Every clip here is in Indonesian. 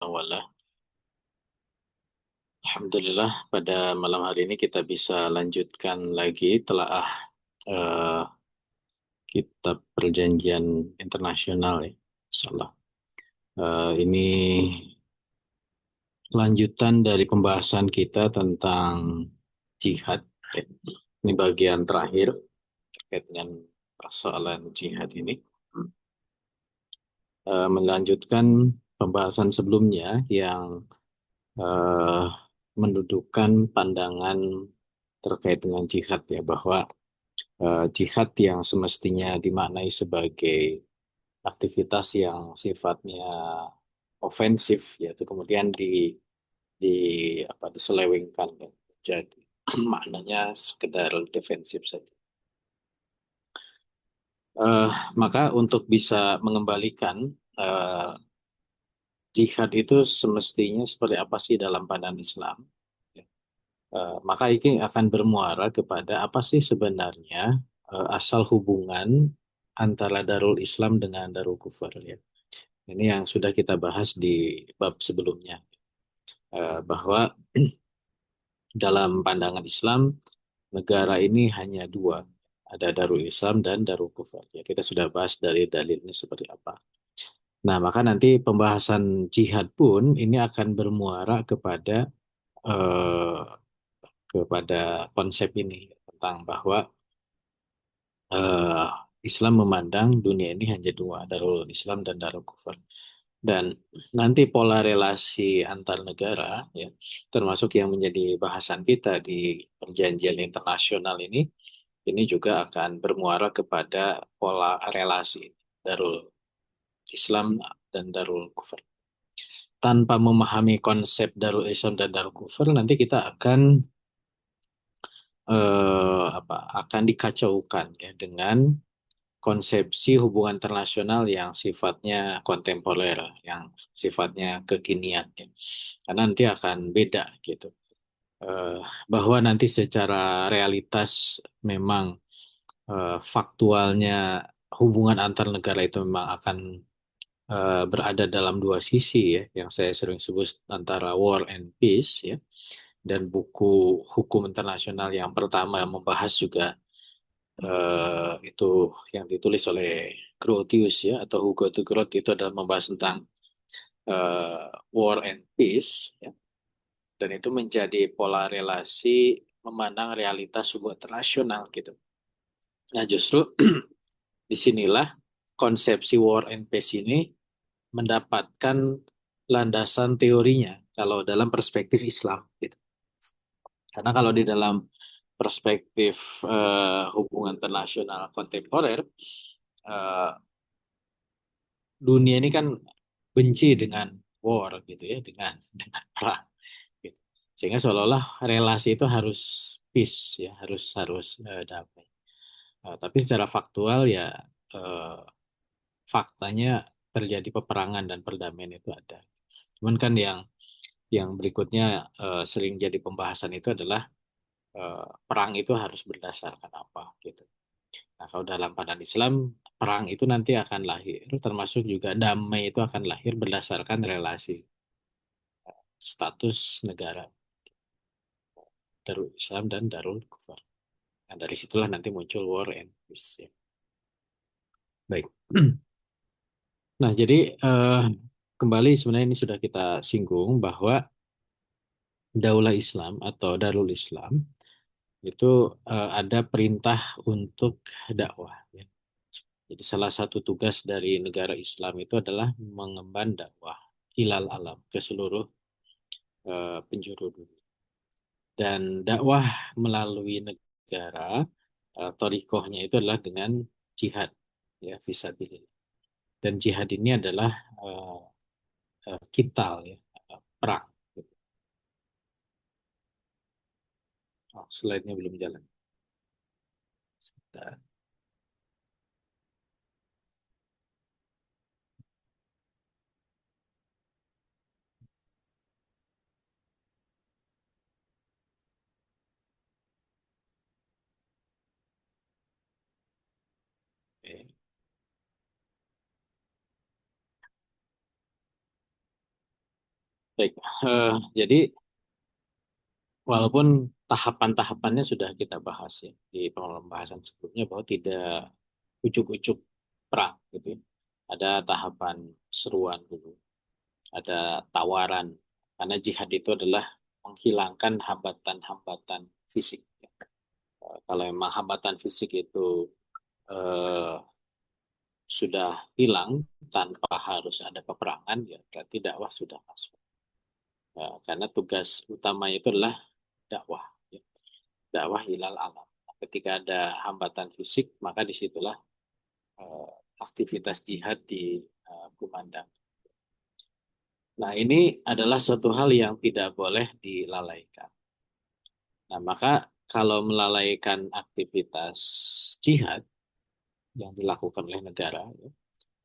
Wala. Alhamdulillah pada malam hari ini kita bisa lanjutkan lagi telaah eh, kitab perjanjian internasional ya. Insyaallah. Ini lanjutan dari pembahasan kita tentang jihad. Ya. Ini bagian terakhir terkait dengan persoalan jihad ini. Melanjutkan pembahasan sebelumnya yang eh, mendudukkan pandangan terkait dengan jihad ya bahwa jihad yang semestinya dimaknai sebagai aktivitas yang sifatnya ofensif yaitu kemudian di diselewengkan ya. Jadi maknanya sekedar defensif saja. Eh, maka untuk bisa mengembalikan eh, jihad itu semestinya seperti apa sih dalam pandangan Islam? Maka ini akan bermuara kepada apa sih sebenarnya asal hubungan antara Darul Islam dengan Darul Kufur ya. Ini yang sudah kita bahas di bab sebelumnya. Bahwa dalam pandangan Islam negara ini hanya dua, ada Darul Islam dan Darul Kufur. Ya, kita sudah bahas dari dalilnya seperti apa. Nah, maka nanti pembahasan jihad pun ini akan bermuara eh, kepada konsep ini tentang bahwa eh, Islam memandang dunia ini hanya dua, Darul Islam dan Darul Kufur. Dan nanti pola relasi antar negara, ya, termasuk yang menjadi bahasan kita di perjanjian internasional ini juga akan bermuara kepada pola relasi Darul Islam dan Darul Kufur. Tanpa memahami konsep Darul Islam dan Darul Kufur, nanti kita akan dikacaukan ya dengan konsepsi hubungan internasional yang sifatnya kontemporer, yang sifatnya kekinian, ya. Karena nanti akan beda gitu. Eh, bahwa nanti secara realitas memang faktualnya hubungan antar negara itu memang akan berada dalam dua sisi ya, yang saya sering sebut antara war and peace ya. Dan buku hukum internasional yang pertama yang membahas juga itu yang ditulis oleh Grotius ya atau Hugo de Groot itu adalah membahas tentang war and peace ya. Dan itu menjadi pola relasi memandang realitas sebuah internasional gitu. Nah justru disinilah konsepsi war and peace ini mendapatkan landasan teorinya kalau dalam perspektif Islam gitu. Karena kalau di dalam perspektif hubungan internasional kontemporer eh, dunia ini kan benci dengan war gitu ya, dengan perang gitu. Sehingga seolah-olah relasi itu harus peace ya, harus harus damai. Tapi secara faktual ya eh, faktanya terjadi peperangan dan perdamaian itu ada. Cuman kan yang berikutnya sering jadi pembahasan itu adalah perang itu harus berdasarkan apa gitu. Nah, kalau dalam pandangan Islam, perang itu nanti akan lahir, termasuk juga damai itu akan lahir berdasarkan relasi status negara Darul Islam dan Darul Kufar. Nah, dari situlah nanti muncul war and peace. Ya. Baik. Nah, jadi kembali sebenarnya ini sudah kita singgung bahwa Daulah Islam atau Darul Islam itu ada perintah untuk dakwah. Ya. Jadi salah satu tugas dari negara Islam itu adalah mengemban dakwah hilal alam ke seluruh penjuru dunia. Dan dakwah melalui negara, thariqahnya itu adalah dengan jihad, ya, fisabilillah. Dan jihad ini adalah eh, kital, ya, perang. Oh, slide-nya belum jalan. Sebentar. Oke. Baik, jadi walaupun tahapan-tahapannya sudah kita bahas ya di pembahasan sebelumnya bahwa tidak ujuk-ujuk perang gitu ya. Ada tahapan seruan dulu, ada tawaran karena jihad itu adalah menghilangkan hambatan-hambatan fisik. Ya. Kalau memang hambatan fisik itu eh, sudah hilang tanpa harus ada peperangan, ya berarti dakwah sudah masuk. Karena tugas utamanya itu adalah dakwah, ya. Dakwah ilal alam. Ketika ada hambatan fisik, maka disitulah eh, aktivitas jihad dikumandang. Nah, ini adalah suatu hal yang tidak boleh dilalaikan. Nah, maka kalau melalaikan aktivitas jihad yang dilakukan oleh negara, ya,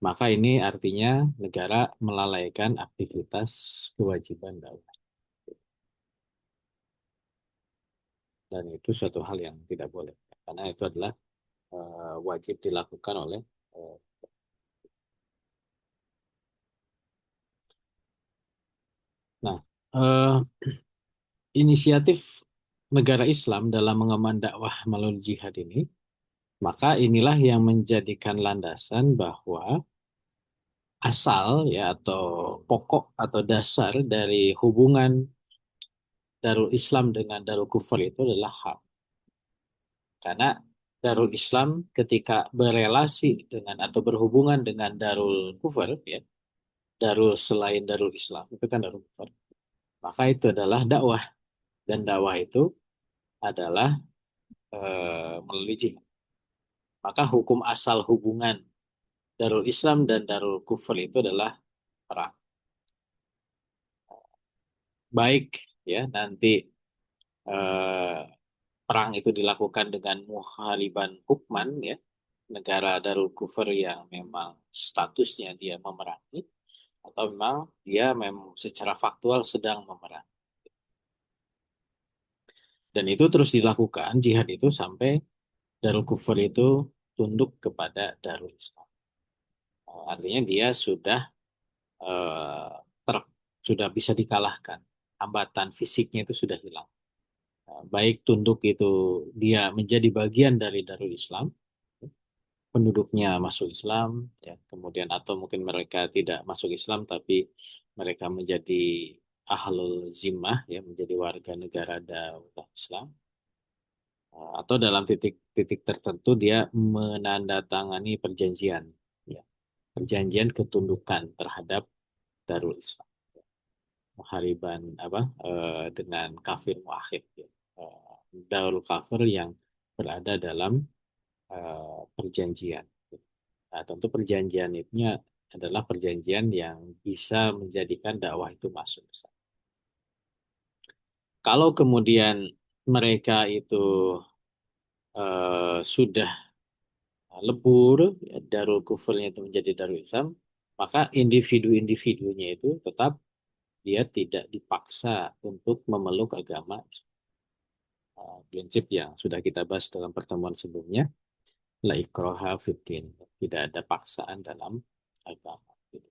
maka ini artinya negara melalaikan aktivitas kewajiban dakwah. Dan itu suatu hal yang tidak boleh. Karena itu adalah wajib dilakukan oleh eh, nah, inisiatif negara Islam dalam mengemban dakwah melalui jihad ini, maka inilah yang menjadikan landasan bahwa asal ya atau pokok atau dasar dari hubungan Darul Islam dengan Darul Kufur itu adalah HAM. Karena Darul Islam ketika berelasi dengan atau berhubungan dengan Darul Kufur ya, Darul selain Darul Islam itu kan Darul Kufur. Maka itu adalah dakwah dan dakwah itu adalah melalui jihad. Maka hukum asal hubungan Darul Islam dan Darul Kufur itu adalah perang. Baik ya nanti eh, perang itu dilakukan dengan muhariban hukman ya, negara Darul Kufur yang memang statusnya dia memerangi atau memang dia memang secara faktual sedang memerangi. Dan itu terus dilakukan jihad itu sampai Darul Kufur itu tunduk kepada Darul Islam. Artinya dia eh, ter- sudah bisa dikalahkan. Hambatan fisiknya itu sudah hilang. Baik tunduk itu dia menjadi bagian dari Darul Islam, penduduknya masuk Islam, ya, kemudian atau mungkin mereka tidak masuk Islam tapi mereka menjadi ahlul zimmah, ya, menjadi warga negara daulah Islam, atau dalam titik-titik tertentu dia menandatangani perjanjian, ya, perjanjian ketundukan terhadap Darul Islam. Muhariban dengan kafir wahid, ya. Darul kafir yang berada dalam perjanjian. Nah, tentu perjanjian itu adalah perjanjian yang bisa menjadikan dakwah itu masuk. Kalau kemudian mereka itu sudah lebur, ya, darul kufurnya itu menjadi darul Islam, maka individu-individunya itu tetap dia tidak dipaksa untuk memeluk agama Islam. Prinsip yang sudah kita bahas dalam pertemuan sebelumnya, la ikraha fiddin, tidak ada paksaan dalam agama. Gitu.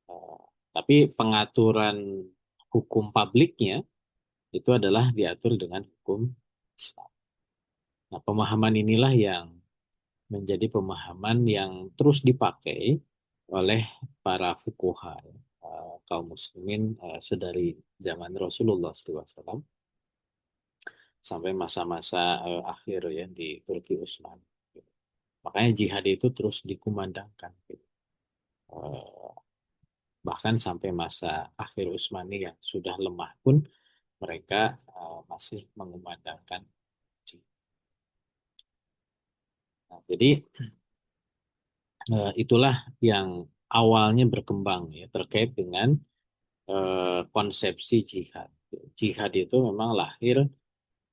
Eh, tapi pengaturan hukum publiknya itu adalah diatur dengan hukum Islam. Nah, pemahaman inilah yang menjadi pemahaman yang terus dipakai oleh para fuqaha, kaum muslimin, sedari zaman Rasulullah SAW sampai masa-masa akhir ya di Turki Utsmani. Makanya jihad itu terus dikumandangkan. Gitu. Eh, Bahkan sampai masa akhir Utsmani yang sudah lemah pun mereka masih mengumandangkan jihad. Nah, jadi itulah yang awalnya berkembang ya terkait dengan konsepsi jihad. Jihad itu memang lahir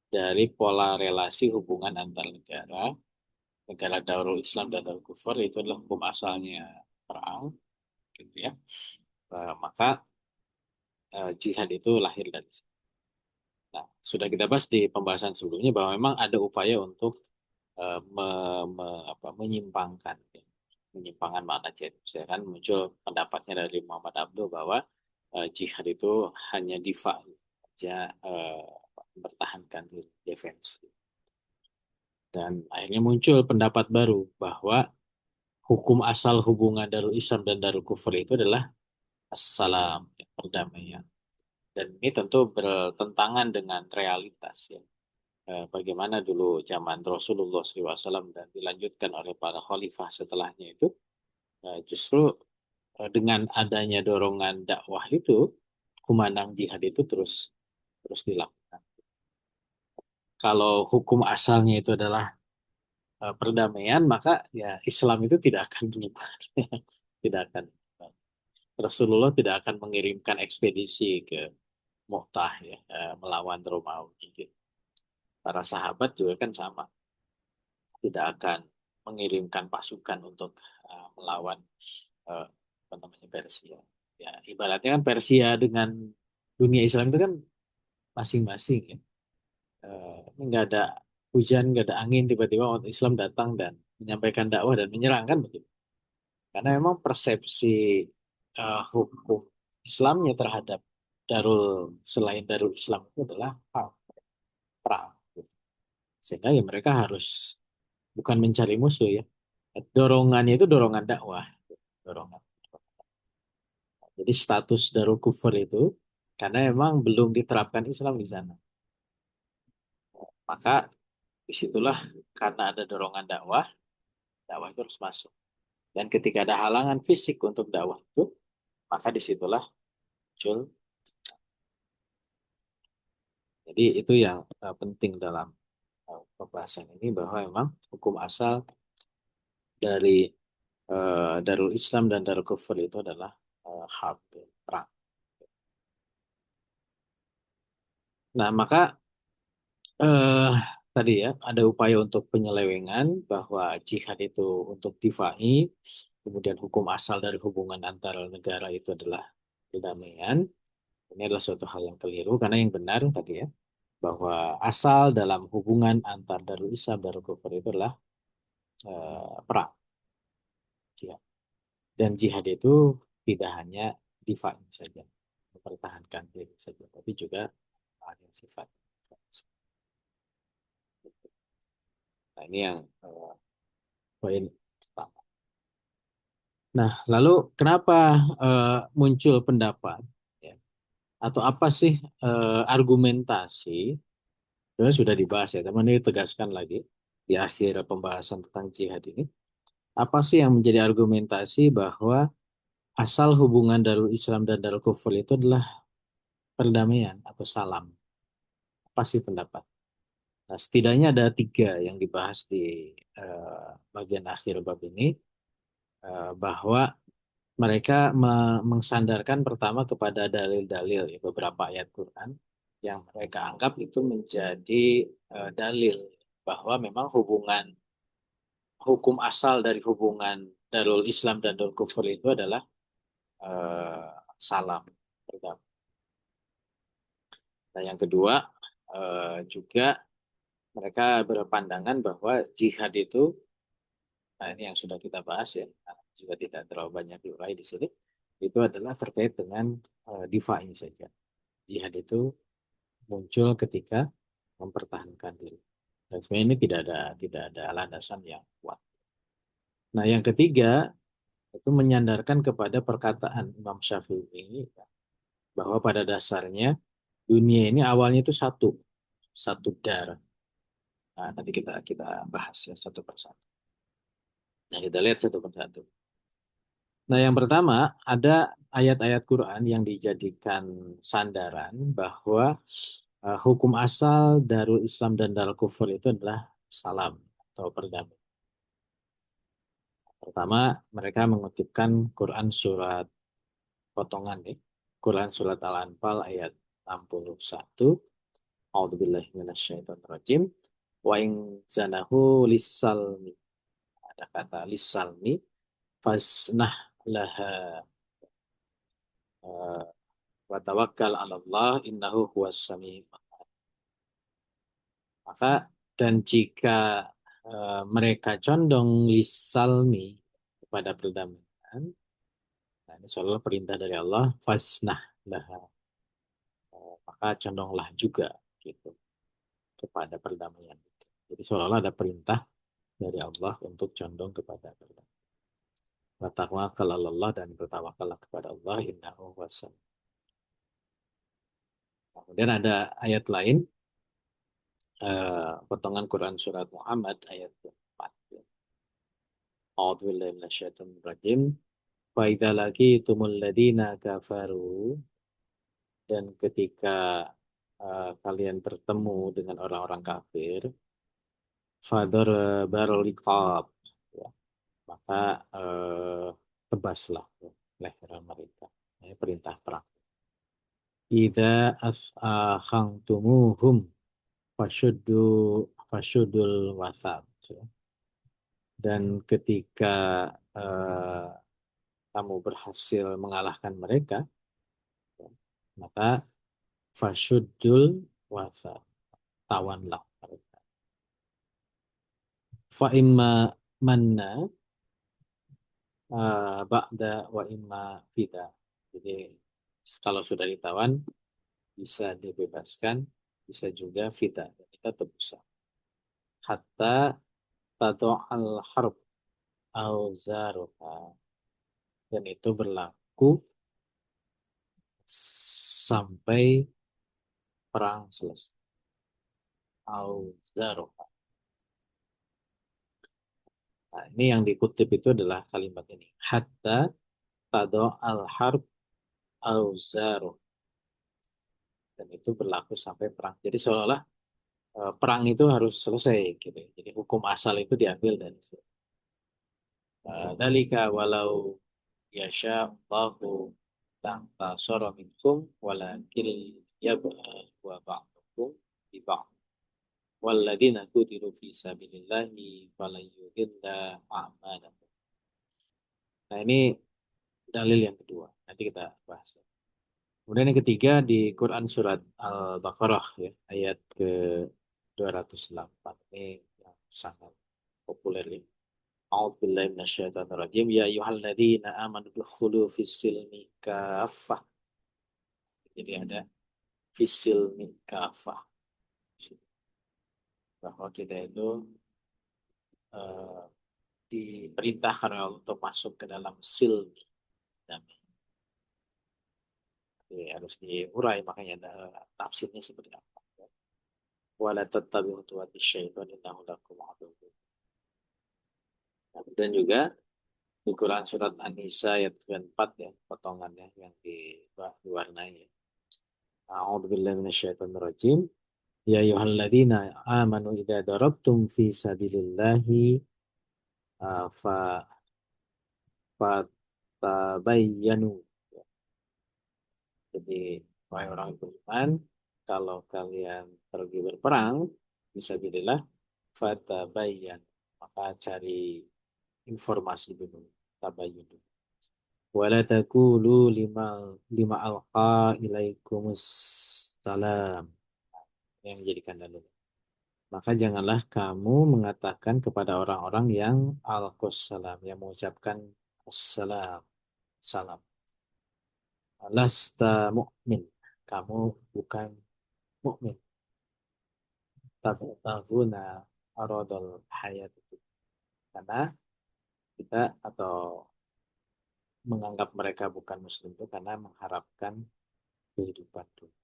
dari pola relasi hubungan antar negara, negara Darul Islam dan Darul Kufur itu adalah hukum asalnya perang, gitu ya. Maka jihad itu lahir dari situ. Nah, sudah kita bahas di pembahasan sebelumnya bahwa memang ada upaya untuk menyimpangkan, ya, menyimpangkan makna jihad. Misalkan muncul pendapatnya dari Muhammad Abdul bahwa jihad itu hanya difa saja, mempertahankan diri, defense. Dan akhirnya muncul pendapat baru bahwa hukum asal hubungan Darul Islam dan Darul Kufur itu adalah assalam, perdamaian. Dan ini tentu bertentangan dengan realitas ya. Bagaimana dulu zaman Rasulullah SAW dan dilanjutkan oleh para khalifah setelahnya itu, justru dengan adanya dorongan dakwah itu, kumandang jihad itu terus terus dilakukan. Kalau hukum asalnya itu adalah perdamaian, maka ya Islam itu tidak akan menyebar, tidak akan. Rasulullah tidak akan mengirimkan ekspedisi ke Mu'tah ya, melawan Romawi. Gitu. Para sahabat juga kan sama, tidak akan mengirimkan pasukan untuk melawan eh, apa namanya Persia. Ya, ibaratnya kan Persia dengan dunia Islam itu kan masing-masing ya. Ini nggak ada hujan, nggak ada angin, tiba-tiba umat Islam datang dan menyampaikan dakwah dan menyerang kan begitu. Karena memang persepsi hukum Islamnya terhadap Darul selain Darul Islam itu adalah perang. Sehingga ya mereka harus bukan mencari musuh ya. Dorongannya itu dorongan dakwah, dorongan. Jadi status Darul Kufur itu karena memang belum diterapkan Islam di sana. Maka disitulah karena ada dorongan dakwah, dakwah itu harus masuk. Dan ketika ada halangan fisik untuk dakwah itu, maka disitulah muncul. Jadi itu yang penting dalam pembahasan ini bahwa memang hukum asal dari Darul Islam dan Darul Kufur itu adalah harb, perang. Nah, maka eh, tadi ya ada upaya untuk penyelewengan bahwa jihad itu untuk difai, kemudian hukum asal dari hubungan antara negara itu adalah perdamaian. Ini adalah suatu hal yang keliru karena yang benar tadi ya bahwa asal dalam hubungan antar Darul Islam dan Darul Kufur itu adalah perang, jihad. Dan jihad itu tidak hanya difai saja, mempertahankan diri saja, tapi juga ada sifat. Nah, ini yang poin pertama. Nah, lalu kenapa muncul pendapat ya, atau apa sih argumentasi? Sebenarnya sudah dibahas ya, teman ini tegaskan lagi di akhir pembahasan tentang jihad ini. Apa sih yang menjadi argumentasi bahwa asal hubungan Darul Islam dan Darul Kufur itu adalah perdamaian atau salam? Apa sih pendapat? Nah, setidaknya ada tiga yang dibahas di bagian akhir bab ini, bahwa mereka mengsandarkan pertama kepada dalil-dalil ya, beberapa ayat Quran yang mereka anggap itu menjadi dalil bahwa memang hubungan hukum asal dari hubungan Darul Islam dan Darul Kufur itu adalah eh, salam pertama. Nah, yang kedua juga mereka berpandangan bahwa jihad itu, nah ini yang sudah kita bahas ya, nah, juga tidak terlalu banyak diurai di sini, itu adalah terkait dengan difai saja. Jihad itu muncul ketika mempertahankan diri. Dan sebenarnya ini tidak ada landasan yang kuat. Nah, yang ketiga itu menyandarkan kepada perkataan Imam Syafi'i bahwa pada dasarnya dunia ini awalnya itu satu, satu dar. Nah, nanti kita bahas ya satu persatu. Nah, kita lihat satu persatu. Nah, yang pertama ada ayat-ayat Quran yang dijadikan sandaran bahwa hukum asal Darul Islam dan Darul Kufur itu adalah salam atau perdamaian. Pertama, mereka mengutipkan Quran surat potongan nih. Quran surat Al-Anfal ayat 61. A'udzubillahi minasyaitonirrajim. Wa in zanahu lisalmi. Ada kata lisalmi. Fasnah laha wa tawakkal 'ala Allah innahu huwas sami. Maka dan jika mereka condong lisalmi kepada perdamaian, nah ini seolah perintah dari Allah, fasnah. laha. Maka condonglah juga gitu kepada perdamaian itu. Jadi seolah-olah ada perintah dari Allah untuk condong kepada perdamaian. Bertawakal Allah dan bertawakallah kepada Allah innahu huwas. Kemudian ada ayat lain, potongan Quran surat Muhammad ayat 4. A'udzubillahi minasyaitonir rajim. Wa idza laqitumul ladzina kafaru, dan ketika kalian bertemu dengan orang-orang kafir, fadar baroliqab, ya, maka tebaslah ya, leher mereka. Ya, perintah perang. Idza as'akhantumuhum fasyuddu fasyudul wasab. Ya. Dan ketika eh, kamu berhasil mengalahkan mereka, ya, maka fasyudul wasab, tawanlah mereka. Fa imma manna ba'da wa imma fida. Jadi kalau sudah ditawan bisa dibebaskan, bisa juga fida. Kita tebusan. Hatta tadu'al harb auzaruha. Dan itu berlaku sampai perang selesai. Auzaruha. Nah, ini yang dikutip itu adalah kalimat ini. Hatta tadu'al harb auzaruha. Dan itu berlaku sampai perang. Jadi seolah-olah perang itu harus selesai gitu. Jadi hukum asal itu diambil dari situ. Dalika walau yasha Allahu lantasara minkum walakin yab'a wa ba'dukum bi ba'd. Walladzina qutilu fi sabilillahi falan yudilla a'malahum. Nah, ini dalil yang kedua. Nanti kita bahas. Kemudian yang ketiga di Quran surat Al-Baqarah ya, ayat ke 208. Ini yang sangat populer ini. A'udzubillahi minasyaitonirrajim. Ya ayyuhalladzina amanu dukhulu fis-silmi kaffah. Jadi ada fis-silmi kaffah. Bahwa kita itu eh, diperintahkan oleh Allah untuk masuk ke dalam silmi. Damai. Jadi harus diurai, makanya ada tafsirnya seperti apa. Wala tattabi'u khutuwati syaitan innahu lakum aduwwun. Dan juga di Quran surat An-Nisa ayat 4 ya, potongannya yang diwarnai. A'udzubillahi minasyaitonirrajim. Ya ayyuhalladzina amanu idza darabtum fi sabilillahi fa fatabayyanu. Jadi wahai orang beriman, kalau kalian pergi berperang fisabilillah fatabayyan, maka cari informasi dulu, tabayyun dulu. Wala taqulu lima lima alqa ilaikumus salam, yang menjadikan dalil. Maka janganlah kamu mengatakan kepada orang-orang yang alqussalam, yang mengucapkan assalam, salam. Lasta mu'min. Kamu bukan mukmin. Tabtaguna aradul hayat itu. Karena kita atau menganggap mereka bukan muslim itu karena mengharapkan kehidupan dunia.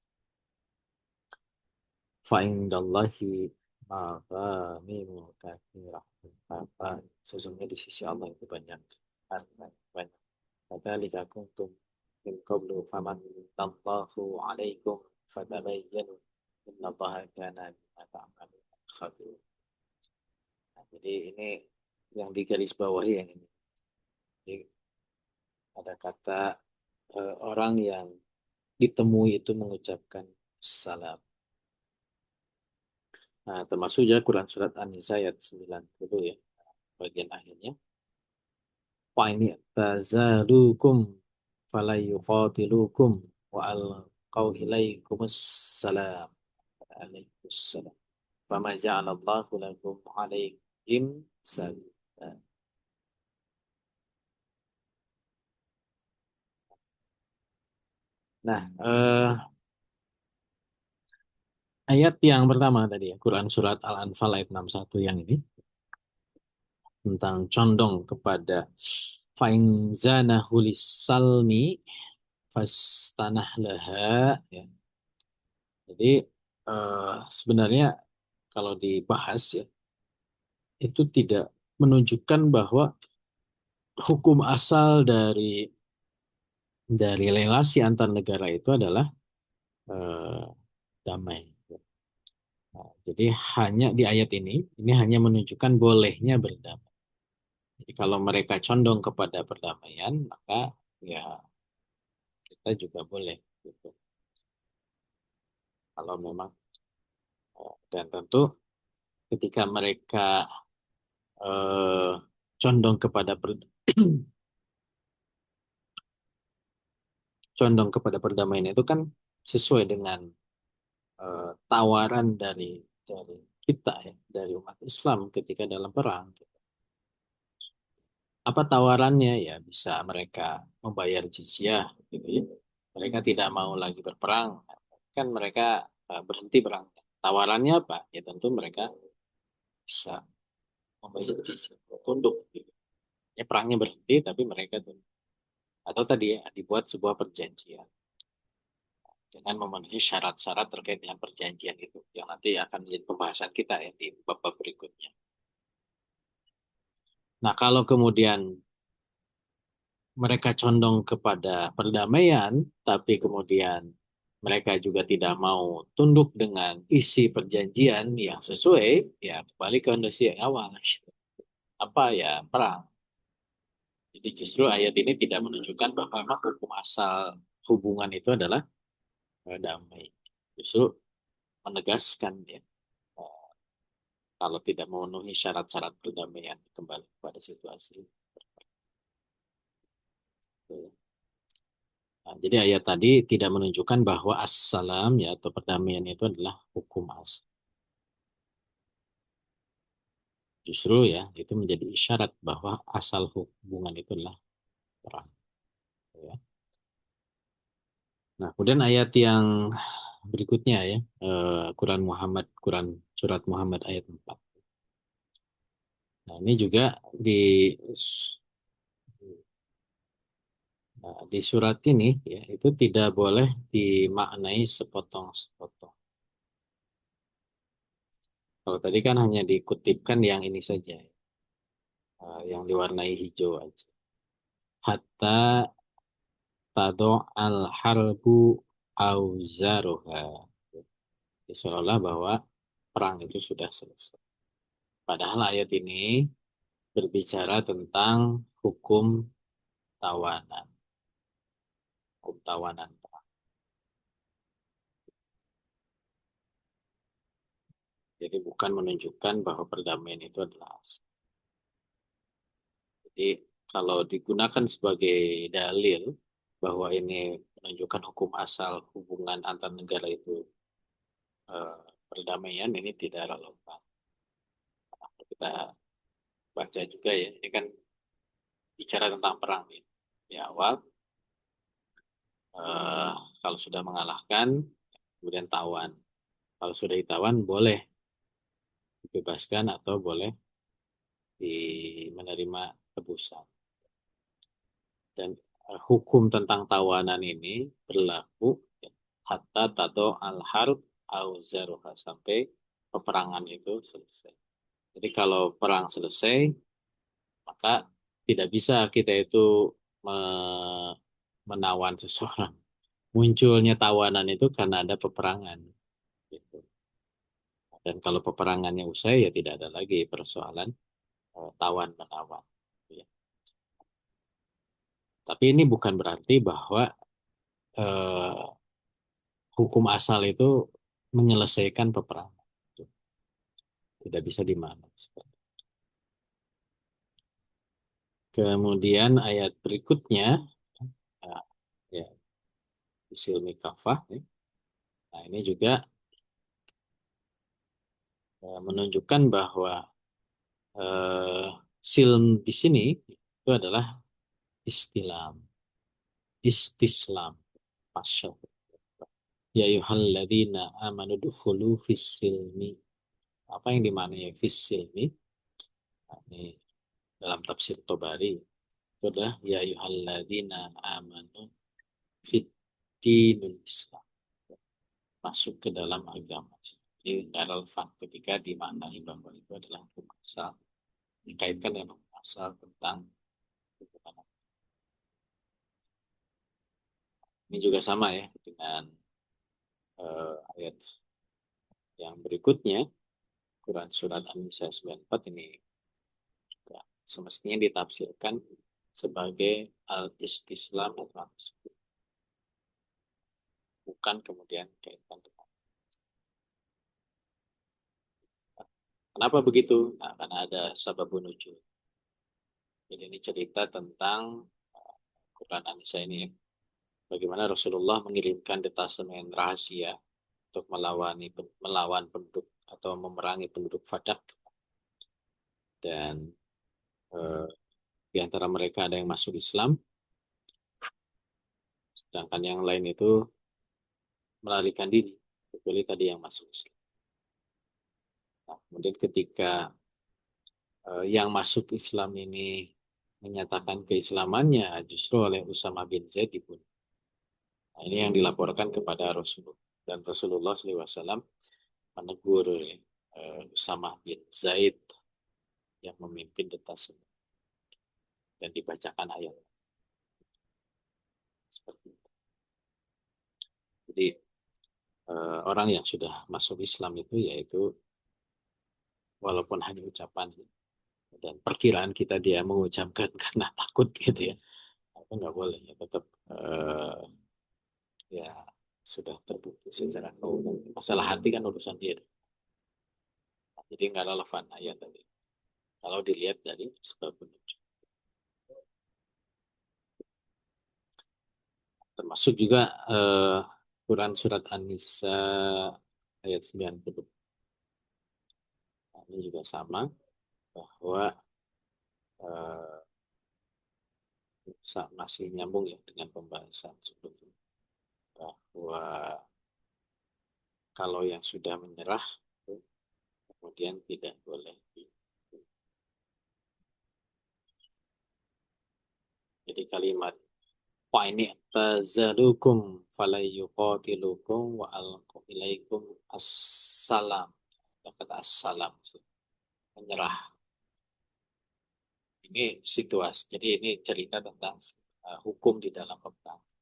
Fa'indallahi maghanimu katsirah. Apa sesungguhnya di sisi Allah itu banyak harta, banyak. Kadzalika kuntum min qablu famanallahu 'alaikum fatabayyanu innallaha kana bima ta'maluna khabir. Nah, jadi ini yang digarisbawahi yang ini. Jadi ada kata orang yang ditemui itu mengucapkan salam. Nah, termasuk juga Quran surat An-Nisa ayat 90 ya, bagian akhirnya. Wa ini tazalukum falayuqatilukum wa alqaw ilaikumus salam. Waalaikumsalam. Fama ja'alallahu lakum alaihim sabila. Nah, ayat yang pertama tadi ya, Quran Surat Al-Anfal ayat 61 yang ini, tentang condong kepada fa'in zanahu lis-salmi fastanah laha ya. Jadi sebenarnya kalau dibahas ya, itu tidak menunjukkan bahwa hukum asal dari relasi antar negara itu adalah eh, damai. Nah, jadi hanya di ayat ini hanya menunjukkan bolehnya berdamai. Jadi kalau mereka condong kepada perdamaian, maka ya kita juga boleh gitu. Kalau memang dan tentu ketika mereka eh, condong kepada condong kepada perdamaian itu kan sesuai dengan tawaran dari kita ya, dari umat Islam ketika dalam perang. Apa tawarannya ya? Bisa mereka membayar jizyah gitu ya. Mereka tidak mau lagi berperang, kan mereka berhenti perang. Tawarannya apa? Ya tentu mereka bisa membayar jizyah, tunduk gitu. Ya perangnya berhenti tapi mereka tunduk. Atau tadi ya dibuat sebuah perjanjian dengan memenuhi syarat-syarat terkait dengan perjanjian itu yang nanti akan menjadi pembahasan kita ya di bab berikutnya. Nah, kalau kemudian mereka condong kepada perdamaian, tapi kemudian mereka juga tidak mau tunduk dengan isi perjanjian yang sesuai, ya kembali ke kondisi yang awal. Apa ya, perang. Jadi justru ayat ini tidak menunjukkan bahwa memang hukum asal hubungan itu adalah damai. Justru menegaskan ya, kalau tidak memenuhi syarat-syarat perdamaian kembali pada situasi. Nah, jadi ayat tadi tidak menunjukkan bahwa assalam ya atau perdamaian itu adalah hukum asal. Justru ya itu menjadi isyarat bahwa asal hubungan itu adalah perang. Ya. Nah, kemudian ayat yang berikutnya ya, Quran surat Muhammad ayat 4. Nah, ini juga di di surat ini ya itu tidak boleh dimaknai sepotong-sepotong. Kalau tadi kan hanya dikutipkan yang ini saja, yang diwarnai hijau aja. Hatta tado al harbu auzaroha. Jadi seolah bahwa perang itu sudah selesai. Padahal ayat ini berbicara tentang hukum tawanan, hukum tawanan perang. Jadi bukan menunjukkan bahwa perdamaian itu adalah asal. Jadi kalau digunakan sebagai dalil bahwa ini menunjukkan hukum asal hubungan antar negara itu eh, perdamaian, ini tidak relevan. Kita baca juga ya, ini kan bicara tentang perang ya. Di awal, eh, kalau sudah mengalahkan, kemudian tawan. Kalau sudah ditawan, boleh dibebaskan atau boleh menerima tebusan. Dan hukum tentang tawanan ini berlaku ya, hatta tato al harb au zaruha sampai peperangan itu selesai. Jadi kalau perang selesai, maka tidak bisa kita itu menawan seseorang. Munculnya tawanan itu karena ada peperangan. Gitu. Dan kalau peperangannya usai ya tidak ada lagi persoalan tawan menawan. Ya. Tapi ini bukan berarti bahwa eh, hukum asal itu menyelesaikan peperangan. Tidak bisa dimaknai seperti itu. Kemudian ayat berikutnya, eh, ya, silmi kafah. Ya. Nah ini juga menunjukkan bahwa eh, silm di sini itu adalah istilam, istislam, Masya. Ya ayyuhalladzina amanu dukhulu fis silmi. Apa yang dimaknai fis silmi? Nah, ini dalam tafsir Tobari itu adalah ya ayyuhalladzina amanu fid dinul Islam. Masuk ke dalam agama. Jadi nggak relevan ketika dimaknai bahwa itu adalah hukum asal. Dikaitkan dengan hukum asal tentang hukum. Ini juga sama ya dengan ayat yang berikutnya, Quran Surat An-Nisa 94 ini juga semestinya ditafsirkan sebagai al-istislam atau bukan kemudian kaitkan dengan. Kenapa begitu? Nah, karena ada sababun nuzul. Jadi ini cerita tentang Quran An-Nisa ini ya. Bagaimana Rasulullah mengirimkan detasemen rahasia untuk melawan penduduk atau memerangi penduduk Fadak, dan eh, di antara mereka ada yang masuk Islam, sedangkan yang lain itu melarikan diri, kecuali tadi yang masuk Islam. Nah, kemudian ketika yang masuk Islam ini menyatakan keislamannya justru oleh Usama bin Zaid dibunuh. Nah, ini yang dilaporkan kepada Rasulullah, dan Rasulullah SAW menegur Usama bin Zaid yang memimpin detasemen dan dibacakan ayat seperti itu. Jadi orang yang sudah masuk Islam itu yaitu walaupun hanya ucapan dan perkiraan kita dia mengucapkan karena takut gitu ya, itu nggak boleh ya, tetap ya sudah terbukti secara umum. Masalah hati kan urusan dia, jadi nggak relevan ayat tadi kalau dilihat dari sebab penunjuk. Termasuk juga Quran Surat An-Nisa ayat 90. Nah, ini juga sama, bahwa eh, masih nyambung ya dengan pembahasan sebelumnya, bahwa kalau yang sudah menyerah kemudian tidak boleh jadi kalimat wa ini tazalukum falayuqatilukum wa alqu ilaikum assalam, kata assalam menyerah. Ini situasi, jadi ini cerita tentang hukum di dalam peperangan,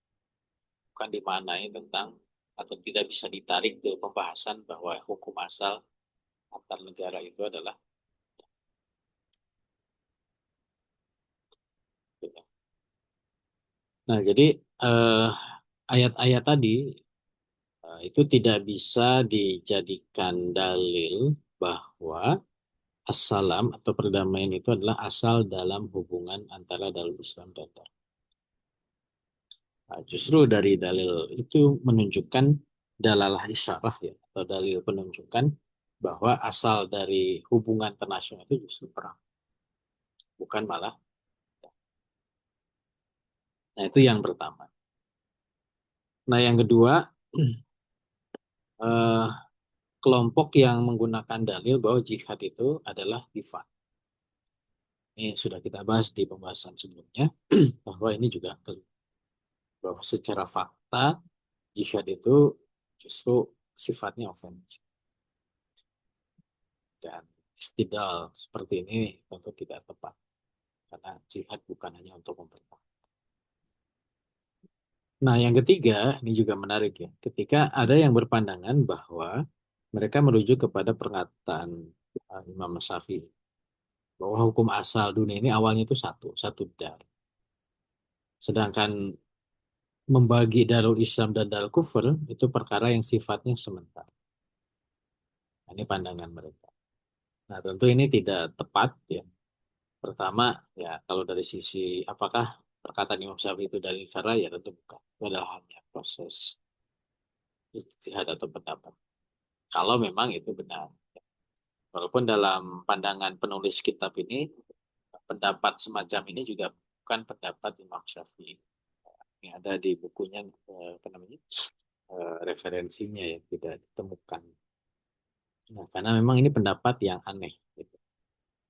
bukan dimaknai tentang atau tidak bisa ditarik ke pembahasan bahwa hukum asal antar negara itu adalah gitu. Nah, jadi eh, ayat-ayat tadi itu tidak bisa dijadikan dalil bahwa assalam atau perdamaian itu adalah asal dalam hubungan antara dalam Islam dan Taat. Nah, justru dari dalil itu menunjukkan dalalah isyarah ya, atau dalil penunjukan bahwa asal dari hubungan internasional itu justru perang, bukan malah. Nah, itu yang pertama. Nah, yang kedua, eh, kelompok yang menggunakan dalil bahwa jihad itu adalah difat. Ini sudah kita bahas di pembahasan sebelumnya, bahwa ini juga bahwa secara fakta jihad itu justru sifatnya ofensif. Dan istidlal seperti ini tentu tidak tepat. Karena jihad bukan hanya untuk mempertahankan. Nah, yang ketiga, ini juga menarik ya. Ketika ada yang berpandangan bahwa mereka merujuk kepada perkataan Imam Syafi'i, bahwa hukum asal dunia ini awalnya itu satu dar. Sedangkan membagi Darul Islam dan Darul Kufur itu perkara yang sifatnya sementara. Nah, ini pandangan mereka. Nah, tentu ini tidak tepat ya. Pertama, ya kalau dari sisi apakah perkataan Imam Syafi'i itu dalil syara, ya tentu bukan. Itu adalah hanya proses ijtihad atau pendapat. Kalau memang itu benar. Walaupun dalam pandangan penulis kitab ini, pendapat semacam ini juga bukan pendapat Imam Syafi'i. Ini ada di bukunya apa namanya referensinya ya tidak ditemukan. Nah, karena memang ini pendapat yang aneh. Gitu.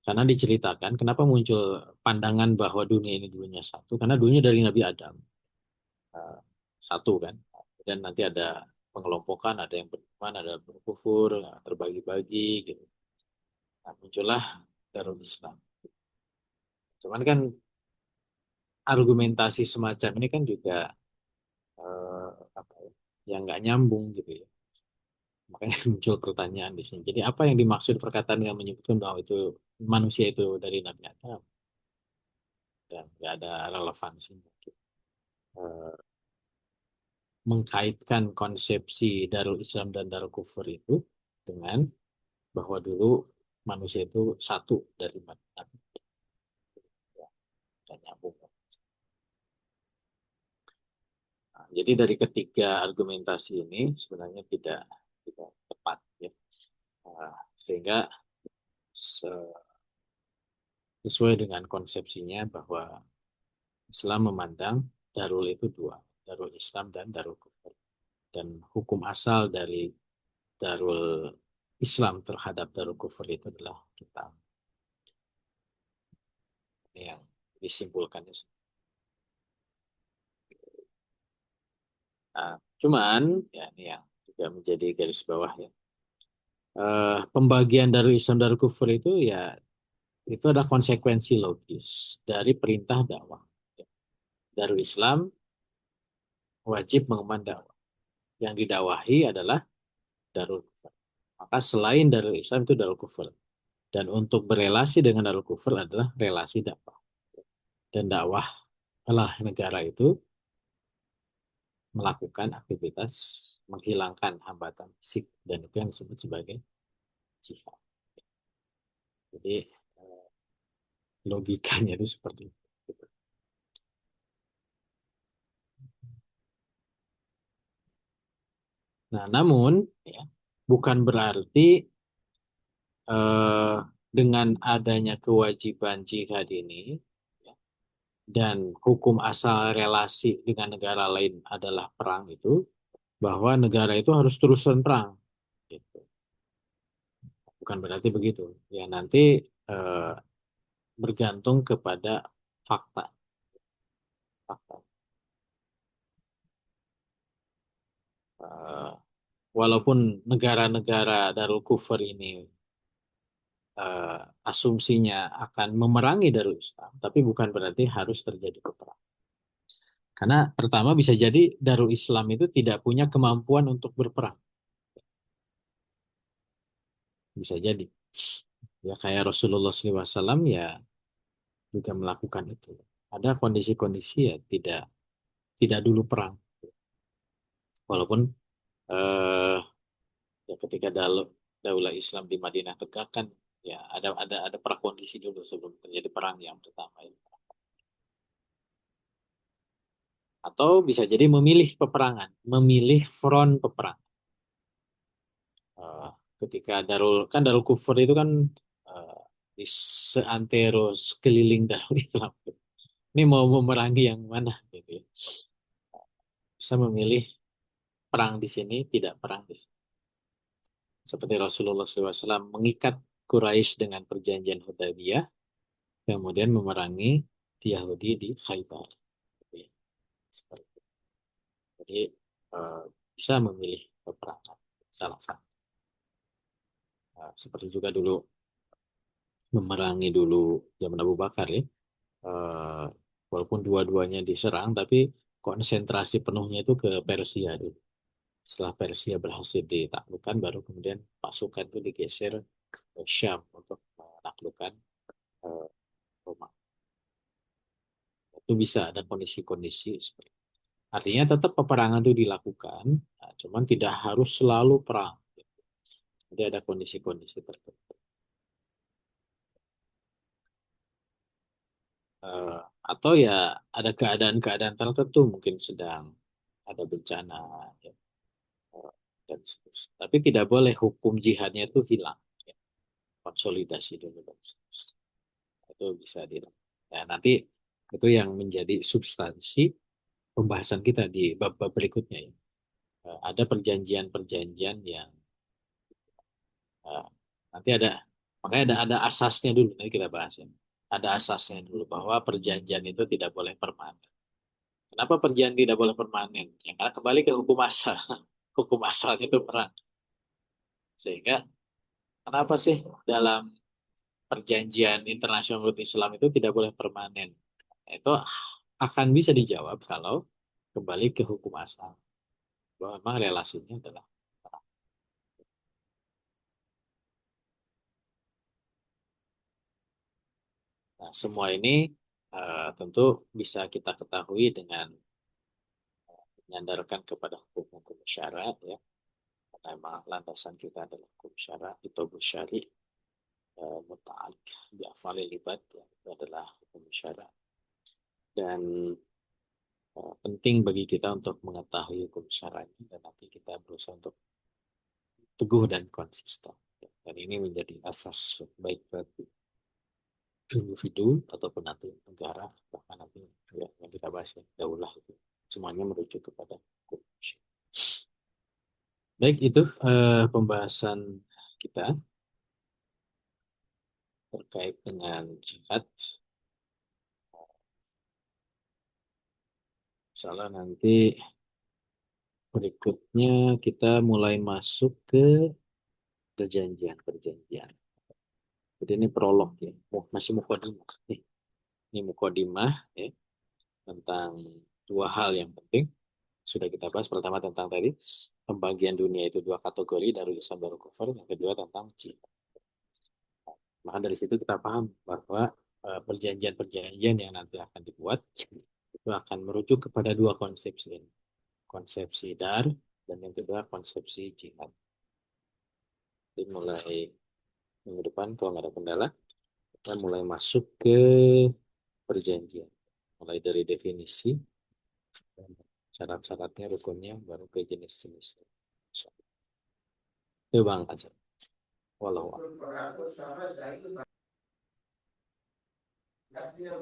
Karena diceritakan kenapa muncul pandangan bahwa dunia ini dulunya satu, karena dulunya dari Nabi Adam eh, satu kan. Dan nanti ada pengelompokan, ada yang beriman, ada yang berkufur, terbagi-bagi gitu. Nah, muncullah Darul Islam. Cuman kan argumentasi semacam ini kan juga apa ya, yang nggak nyambung gitu ya. Makanya muncul pertanyaan di sini. Jadi apa yang dimaksud perkataan yang menyebutkan bahwa itu manusia itu dari Nabi Adam dan nggak ada relevansinya. Eh, Mengkaitkan konsepsi Darul Islam dan Darul Kufur itu dengan bahwa dulu manusia itu satu dari Nabi. Ya, dan nyambung. Nah, jadi dari ketiga argumentasi ini sebenarnya tidak tepat ya. Sehingga sesuai dengan konsepsinya bahwa Islam memandang darul itu dua, darul Islam dan darul kufur. Dan hukum asal dari darul Islam terhadap darul kufur itu adalah kitab. Ini yang disimpulkannya. Nah, cuman ya ini yang juga menjadi garis bawah ya. Pembagian darul Islam darul kufur itu ya itu ada konsekuensi logis dari perintah dakwah. Darul Islam wajib mengemban dakwah. Yang didakwahi adalah darul kufur. Maka selain darul Islam itu darul kufur. Dan untuk berelasi dengan darul kufur adalah relasi dakwah. Dan dakwah adalah negara itu melakukan aktivitas menghilangkan hambatan fisik dan itu yang disebut sebagai jihad. Jadi logikanya itu seperti itu. Nah, namun ya, bukan berarti eh, dengan adanya kewajiban jihad ini ya, dan hukum asal relasi dengan negara lain adalah perang itu, bahwa negara itu harus terusan perang. Gitu. Bukan berarti begitu. Ya nanti eh, bergantung kepada fakta. Fakta. Eh, Walaupun negara-negara Darul Kufur ini eh, asumsinya akan memerangi Darul Islam, tapi bukan berarti harus terjadi peperangan. Karena pertama bisa jadi Darul Islam itu tidak punya kemampuan untuk berperang. Bisa jadi. Ya kayak Rasulullah SAW ya juga melakukan itu. Ada kondisi-kondisi ya tidak dulu perang. Walaupun eh, ya ketika Daulah Islam di Madinah tegak kan ya ada prakondisi dulu sebelum terjadi perang yang pertama ini. Atau bisa jadi memilih peperangan, memilih front peperangan. Eh, Ketika Darul Kufur itu kan eh, di seantero sekeliling Darul Islam. Ini mau memerangi yang mana gitu ya. Bisa memilih perang di sini, tidak perang di sini. Seperti Rasulullah SAW mengikat Quraisy dengan perjanjian Hudaybiyah, kemudian memerangi Yahudi di Khaybar. Gitu ya. Seperti itu. Jadi eh, bisa memilih peperangan salah satu. Seperti juga dulu memerangi dulu zaman Abu Bakar ya. Eh, Walaupun dua-duanya diserang, tapi konsentrasi penuhnya itu ke Persia dulu. Setelah Persia berhasil ditaklukkan, baru kemudian pasukan itu digeser ke Syam untuk menaklukkan eh, Roma. Itu bisa ada kondisi-kondisi seperti itu. Artinya tetap peperangan itu dilakukan, nah, cuman tidak harus selalu perang. Jadi ada kondisi-kondisi tertentu. Eh, atau ya ada keadaan-keadaan tertentu, mungkin sedang ada bencana ya, eh, dan seterusnya. Tapi tidak boleh hukum jihadnya itu hilang, ya. Konsolidasi dulu dan seterusnya. Itu bisa dilakukan. Nah, nanti itu yang menjadi substansi pembahasan kita di bab-bab berikutnya ya. Ada perjanjian-perjanjian yang eh, nanti ada, makanya ada asasnya dulu, nanti kita bahas ya. Ada asasnya dulu bahwa perjanjian itu tidak boleh permanen. Kenapa perjanjian tidak boleh permanen? Ya, karena kembali ke hukum asal. Hukum asalnya itu perang. Sehingga kenapa sih dalam perjanjian internasional Islam itu tidak boleh permanen? Itu akan bisa dijawab kalau kembali ke hukum asal. Bahwa memang relasinya adalah perang. Nah, semua ini tentu bisa kita ketahui dengan menyandarkan kepada hukum-hukum syariat ya. Karena memang landasan kita adalah hukum syariat, itu syari muta'alik bi'afalil ibad ya. Itu adalah hukum syariat. Dan penting bagi kita untuk mengetahui hukum syara'nya dan nanti kita berusaha untuk teguh dan konsisten. Dan ini menjadi asas baik bagi individu ataupun nanti negara, bahkan nanti ya, yang kita bahas ya, daulah itu semuanya merujuk kepada hukum syara. Baik, itu pembahasan kita terkait dengan jihad. Misalnya nanti berikutnya kita mulai masuk ke perjanjian-perjanjian. Jadi ini prolog ya, masih mukadimah. Ini mukadimah ya, tentang dua hal yang penting. Sudah kita bahas pertama tentang tadi pembagian dunia itu dua kategori, Darul Islam, Darul Kufur. Yang kedua tentang jihad. Maka dari situ kita paham bahwa perjanjian-perjanjian yang nanti akan dibuat itu akan merujuk kepada dua konsepsi ini. Konsepsi dar dan yang kedua konsepsi jihad. Jadi mulai minggu depan kalau nggak ada kendala, kita mulai masuk ke perjanjian. Mulai dari definisi, syarat-syaratnya, rukunnya, baru ke jenis-jenisnya. Itu Bang Hasan. Walau.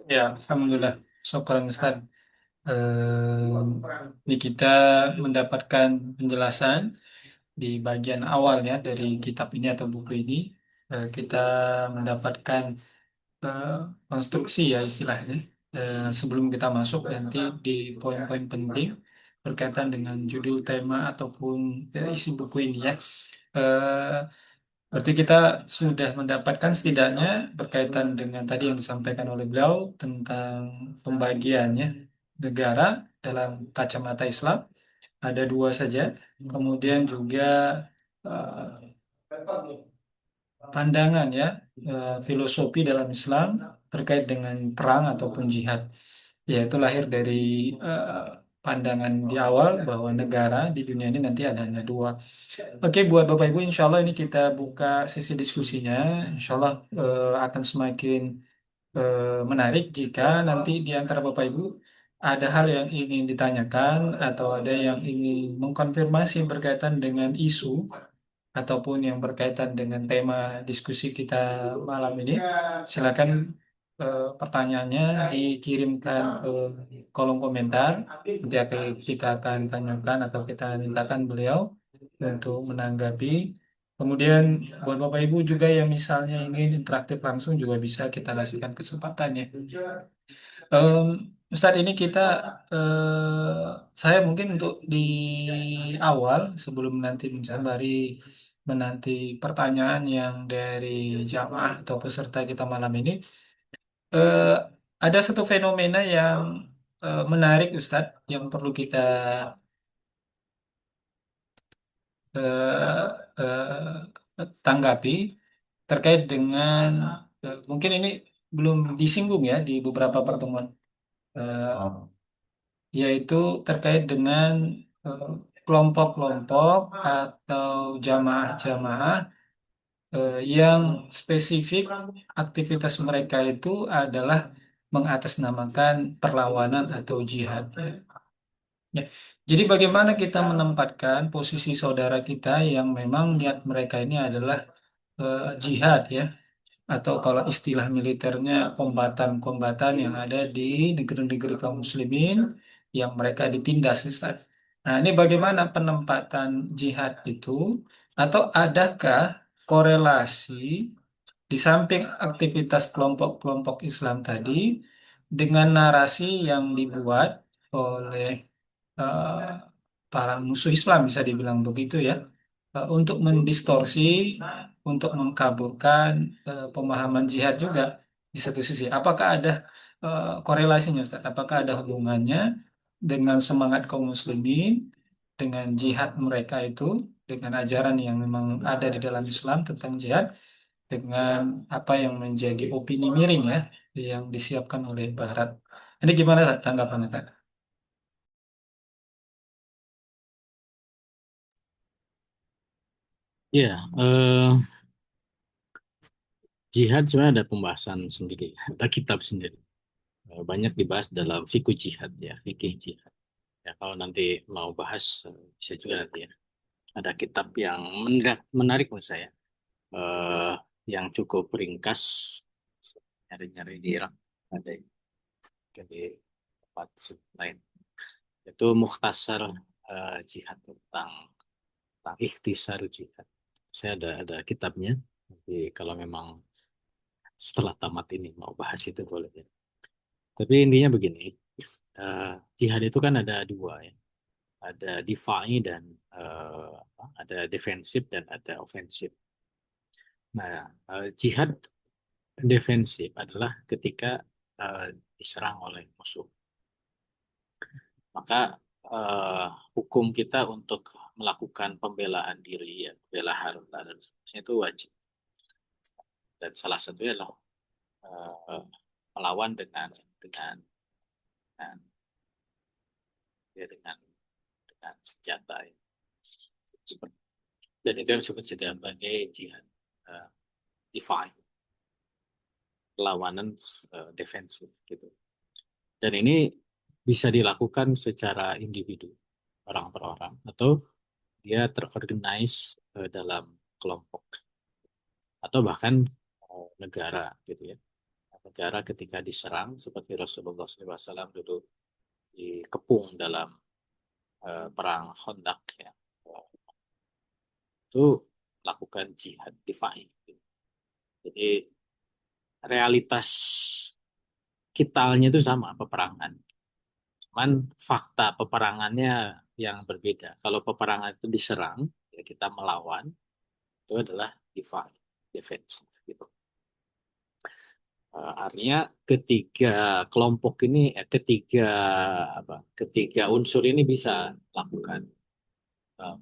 Ya, Alhamdulillah. Syukur Ustaz. Ini kita mendapatkan penjelasan di bagian awalnya dari kitab ini atau buku ini. Kita mendapatkan eh, konstruksi ya istilahnya. Sebelum kita masuk nanti di poin-poin penting berkaitan dengan judul tema ataupun isi buku ini ya. Eh, Berarti kita sudah mendapatkan setidaknya berkaitan dengan tadi yang disampaikan oleh beliau tentang pembagiannya negara dalam kacamata Islam ada dua saja. Kemudian juga eh, pandangan ya filosofi dalam Islam terkait dengan perang ataupun jihad. Yaitu lahir dari pandangan di awal bahwa negara di dunia ini nanti ada hanya dua. Oke, buat Bapak Ibu, insya Allah ini kita buka sesi diskusinya. Insya Allah akan semakin menarik jika nanti di antara Bapak Ibu ada hal yang ingin ditanyakan atau ada yang ingin mengkonfirmasi berkaitan dengan isu ataupun yang berkaitan dengan tema diskusi kita malam ini. Silakan pertanyaannya dikirimkan ke kolom komentar. Nanti kita akan tanyakan atau kita mintakan beliau untuk menanggapi. Kemudian buat Bapak Ibu juga yang misalnya ingin interaktif langsung juga bisa kita kasihkan kesempatannya. Ustadz ini kita saya mungkin untuk di awal sebelum nanti sembari menanti pertanyaan yang dari jamaah atau peserta kita malam ini eh, ada satu fenomena yang menarik Ustadz yang perlu kita eh, tanggapi terkait dengan mungkin ini belum disinggung ya di beberapa pertemuan yaitu terkait dengan eh, kelompok-kelompok atau jamaah-jamaah yang spesifik aktivitas mereka itu adalah mengatasnamakan perlawanan atau jihad. Ya. Jadi bagaimana kita menempatkan posisi saudara kita yang memang niat mereka ini adalah jihad ya, atau kalau istilah militernya kombatan-kombatan yang ada di negeri-negeri kaum muslimin yang mereka ditindas, Ustaz. Nah, ini bagaimana penempatan jihad itu, atau adakah korelasi di samping aktivitas kelompok-kelompok Islam tadi dengan narasi yang dibuat oleh eh, para musuh Islam, bisa dibilang begitu ya, untuk mendistorsi, untuk mengkaburkan pemahaman jihad juga di satu sisi. Apakah ada korelasinya, Ustaz? Apakah ada hubungannya dengan semangat kaum muslimin, dengan jihad mereka itu, dengan ajaran yang memang ada di dalam Islam tentang jihad, dengan apa yang menjadi opini miring ya, yang disiapkan oleh Barat. Ini gimana tanggapannya, Kak? Ya, jihad sebenarnya ada pembahasan sendiri, ada kitab sendiri. Banyak dibahas dalam fikih jihad ya, fikih jihad. Ya, kalau nanti mau bahas bisa juga nanti ya. Ada kitab yang menarik menurut saya, eh, yang cukup ringkas, nyari-nyari di Irak ada di tempat lain. Itu Mukhtasar Jihad, tentang ikhtisar jihad. Saya ada kitabnya. Jadi kalau memang setelah tamat ini mau bahas itu boleh ya. Tapi intinya begini, eh, jihad itu kan ada dua ya, ada difai dan ada defensif dan ada ofensif. Nah, jihad defensif adalah ketika diserang oleh musuh. Maka eh, hukum kita untuk melakukan pembelaan diri, ya, bela harta dan seterusnya itu wajib. Dan salah satunya adalah eh, melawan dengan ya, dengan senjata. Ya. Dan itu yang disebut sebagai jihad eh, difai, perlawanan defensif gitu. Dan ini bisa dilakukan secara individu, orang per orang, atau dia terorganize dalam kelompok, atau bahkan negara gitu ya. Negara ketika diserang seperti Rasulullah SAW dulu dikepung dalam perang Khandaq ya, itu lakukan jihad difai. Jadi realitas kitalnya itu sama, peperangan. Cuman fakta peperangannya yang berbeda. Kalau peperangan itu diserang, ya kita melawan, itu adalah defense gitu. Artinya ketiga kelompok ini, ketiga unsur ini bisa lakukan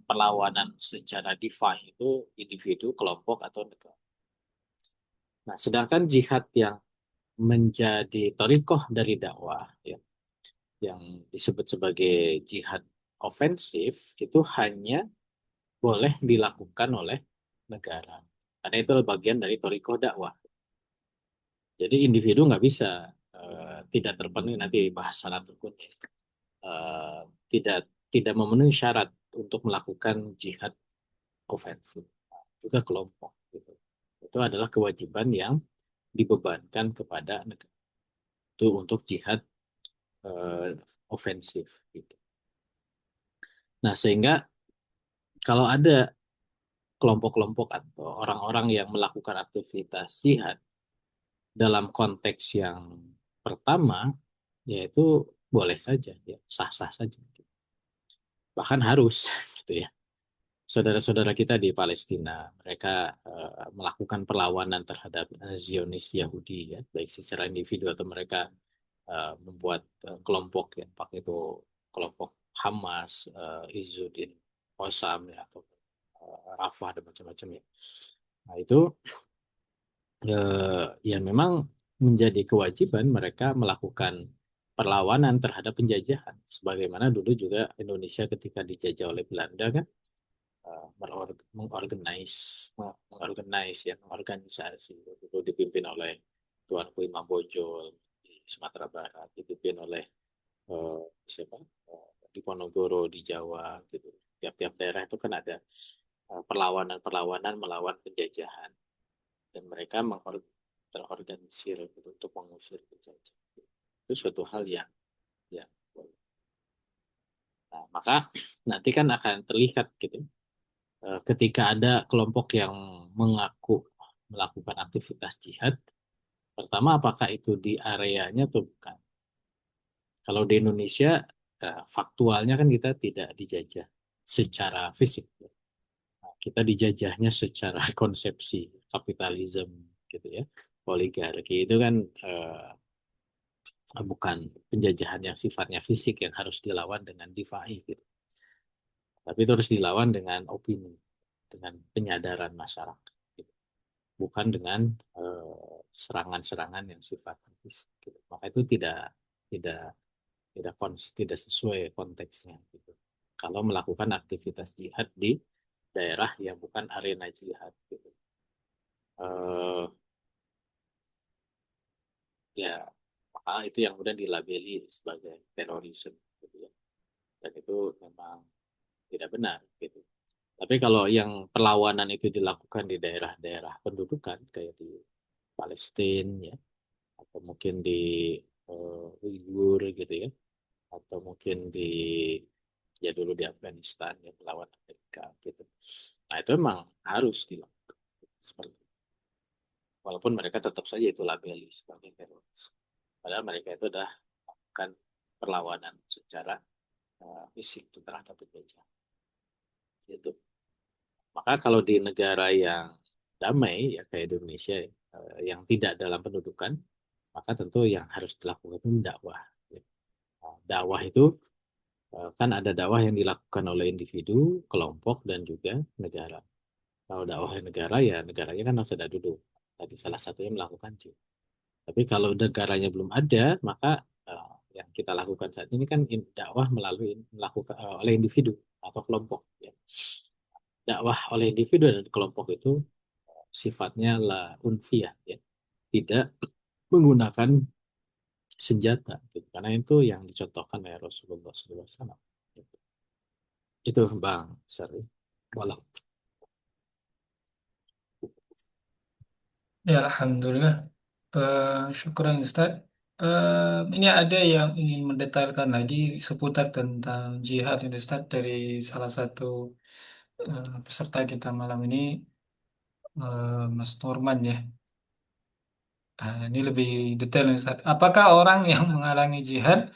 perlawanan secara defy itu individu, kelompok atau negara. Nah, sedangkan jihad yang menjadi torikoh dari dakwah, ya, yang disebut sebagai jihad ofensif, itu hanya boleh dilakukan oleh negara. Karena itu bagian dari torikoh dakwah. Jadi individu nggak bisa, tidak terpenuhi nanti bahas syarat rukun, eh, tidak tidak memenuhi syarat untuk melakukan jihad ofensif. Juga kelompok gitu. Itu adalah kewajiban yang dibebankan kepada negara itu untuk jihad eh, ofensif gitu. Nah, sehingga kalau ada kelompok-kelompok atau orang-orang yang melakukan aktivitas jihad dalam konteks yang pertama, yaitu boleh saja, ya, sah-sah saja. Bahkan harus, gitu ya. Saudara-saudara kita di Palestina, mereka melakukan perlawanan terhadap Zionis Yahudi, ya, baik secara individu atau mereka membuat kelompok, ya, pakai itu kelompok Hamas, Izzuddin Qassam, ya, atau Rafah dan macam-macam ya. Nah itu ya memang menjadi kewajiban mereka melakukan perlawanan terhadap penjajahan. Sebagaimana dulu juga Indonesia ketika dijajah oleh Belanda kan mengorganisasi dulu dipimpin oleh Tuanku Imam Bonjol di Sumatera Barat, dipimpin oleh siapa di Ponorogo di Jawa gitu. Tiap-tiap daerah itu kan ada perlawanan-perlawanan melawan penjajahan dan mereka terorganisir gitu, untuk mengusir penjajah. Itu suatu hal yang ya boleh. Nah, maka nanti kan akan terlihat gitu. Ketika ada kelompok yang mengaku melakukan aktivitas jihad, pertama apakah itu di areanya atau bukan? Kalau di Indonesia, faktualnya kan kita tidak dijajah secara fisik. Kita dijajahnya secara konsepsi kapitalisme gitu ya. Oligarki itu kan bukan penjajahan yang sifatnya fisik yang harus dilawan dengan DeFi gitu. Tapi itu harus dilawan dengan opini, dengan penyadaran masyarakat, gitu. Bukan dengan serangan-serangan yang sifatnya fisik. Gitu. Maka itu tidak tidak sesuai konteksnya. Gitu. Kalau melakukan aktivitas jihad di daerah yang bukan arena jihad. Gitu. Eh, ya maka itu yang kemudian dilabeli sebagai terorisme. Gitu ya. Dan itu memang tidak benar. Gitu. Tapi kalau yang perlawanan itu dilakukan di daerah-daerah pendudukan kayak di Palestina ya, atau mungkin di Uighur gitu ya, atau mungkin di ya dulu di Afghanistan ya melawan Amerika gitu. Nah itu memang harus dilakukan seperti itu. Walaupun mereka tetap saja itu labeli sebagai teroris. Padahal mereka itu adalah melakukan perlawanan secara fisik terhadap penjajah. Gitu. Maka kalau di negara yang damai ya kayak Indonesia yang tidak dalam pendudukan, maka tentu yang harus dilakukan itu dakwah. Dakwah itu kan ada dakwah yang dilakukan oleh individu, kelompok, dan juga negara. Kalau dakwah negara ya negaranya kan harus ada dulu. Tadi salah satunya melakukan jihad. Tapi kalau negaranya belum ada, maka yang kita lakukan saat ini kan dakwah melalui melakukan oleh individu atau kelompok. Ya. Dakwah oleh individu dan kelompok itu sifatnya la unfiyah, ya. Tidak menggunakan senjata. Gitu. Karena itu yang dicontohkan oleh Rasulullah SAW. Gitu. Itu Bang Sari. Walau. Ya, Alhamdulillah. Syukuran Ustaz. Ini ada yang ingin mendetailkan lagi seputar tentang jihad ini Ustaz dari salah satu peserta kita malam ini, Mas Norman ya. Ini lebih detail nih, Ustaz. Apakah orang yang menghalangi jihad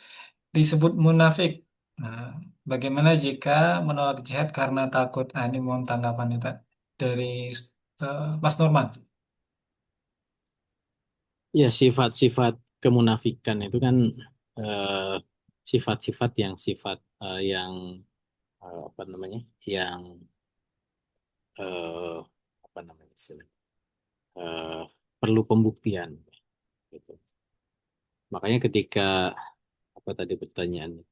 disebut munafik? Nah, bagaimana jika menolak jihad karena takut? Ini mohon tanggapan Ustaz dari Mas Norman. Ya, sifat-sifat kemunafikan itu kan eh, sifat-sifat yang yang apa namanya? Yang eh, apa namanya istilahnya? eh, perlu pembuktian gitu. Makanya ketika apa tadi pertanyaannya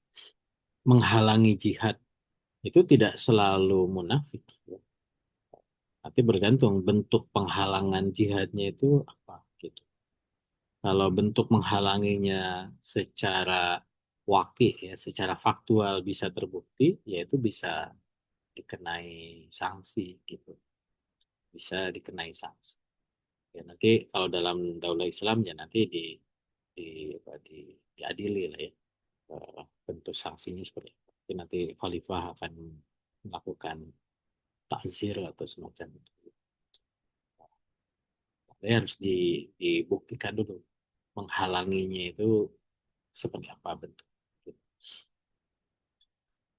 menghalangi jihad itu tidak selalu munafik. Ya. Tapi bergantung bentuk penghalangan jihadnya itu apa gitu. Kalau bentuk menghalanginya secara wakih ya, secara faktual bisa terbukti, ya itu bisa dikenai sanksi gitu. Bisa dikenai sanksi. Ya nanti kalau dalam daulah Islam ya nanti di, diadili lah ya. Bentuk sanksinya seperti itu. Tapi nanti khalifah akan melakukan takzir atau semacam itu. Tapi harus dibuktikan dulu menghalanginya itu seperti apa bentuk.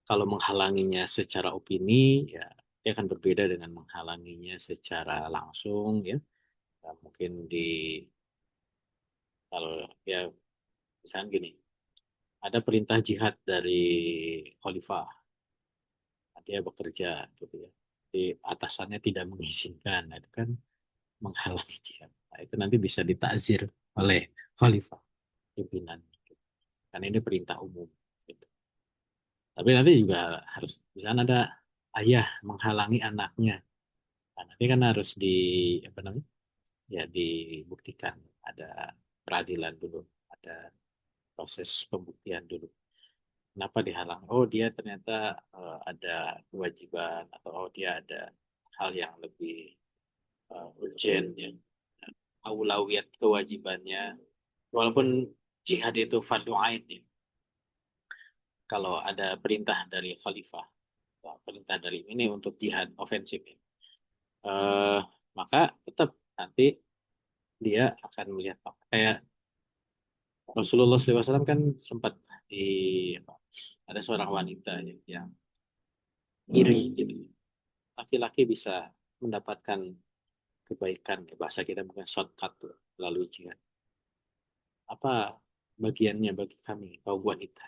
Kalau menghalanginya secara opini, ya dia akan berbeda dengan menghalanginya secara langsung, ya. Ya, mungkin kalau ya misalnya gini, ada perintah jihad dari khalifah, dia bekerja, gitu ya. Di atasannya tidak mengizinkan, nah, itu kan menghalangi jihad. Nah, itu nanti bisa ditakzir oleh khalifah pimpinan. Gitu. Karena ini perintah umum. Gitu. Tapi nanti juga harus di sana ada ayah menghalangi anaknya. Nah, nanti kan harus apa namanya? Ya dibuktikan ada peradilan dulu, ada proses pembuktian dulu. Kenapa dihalang? Oh, dia ternyata ada kewajiban atau oh dia ada hal yang lebih urgent ya. Aulawiyat kewajibannya walaupun jihad itu fardu ain ya. kalau ada perintah dari khalifah, atau perintah dari ini untuk jihad ofensif, eh, maka tetap nanti dia akan melihat kayak Rasulullah SAW kan sempat di apa, ada seorang wanita yang iri gitu. Laki-laki bisa mendapatkan kebaikan, bahasa kita bukan shortcut tuh, lalu jihad. Apa bagiannya bagi kami kaum wanita?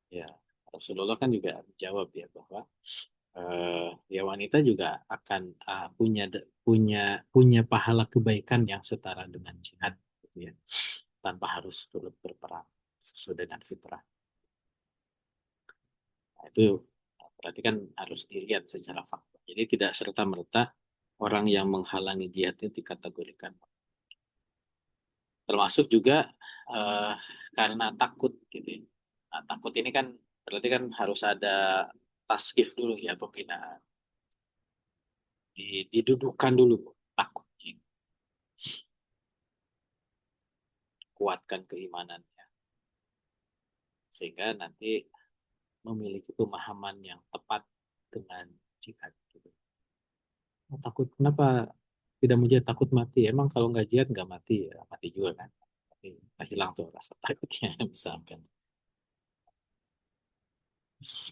Ya, Rasulullah kan juga menjawab ya bahwa ya wanita juga akan punya punya pahala kebaikan yang setara dengan jihad gitu ya, tanpa harus turut berperang sesuai dengan fitrah. Nah, itu berarti kan harus dilihat secara fakta. Jadi tidak serta-merta orang yang menghalangi jihad itu dikategorikan. Termasuk juga eh, karena takut gitu ya. Nah, takut ini kan berarti kan harus ada taskif dulu ya, pembinaan. Didudukkan dulu takut, kuatkan keimanannya sehingga nanti memiliki pemahaman yang tepat dengan jihad gitu. Oh, takut kenapa tidak mau jihad, takut mati, emang kalau nggak jihad nggak mati ya, mati juga kan, tapi hilang tuh rasa takutnya misalkan.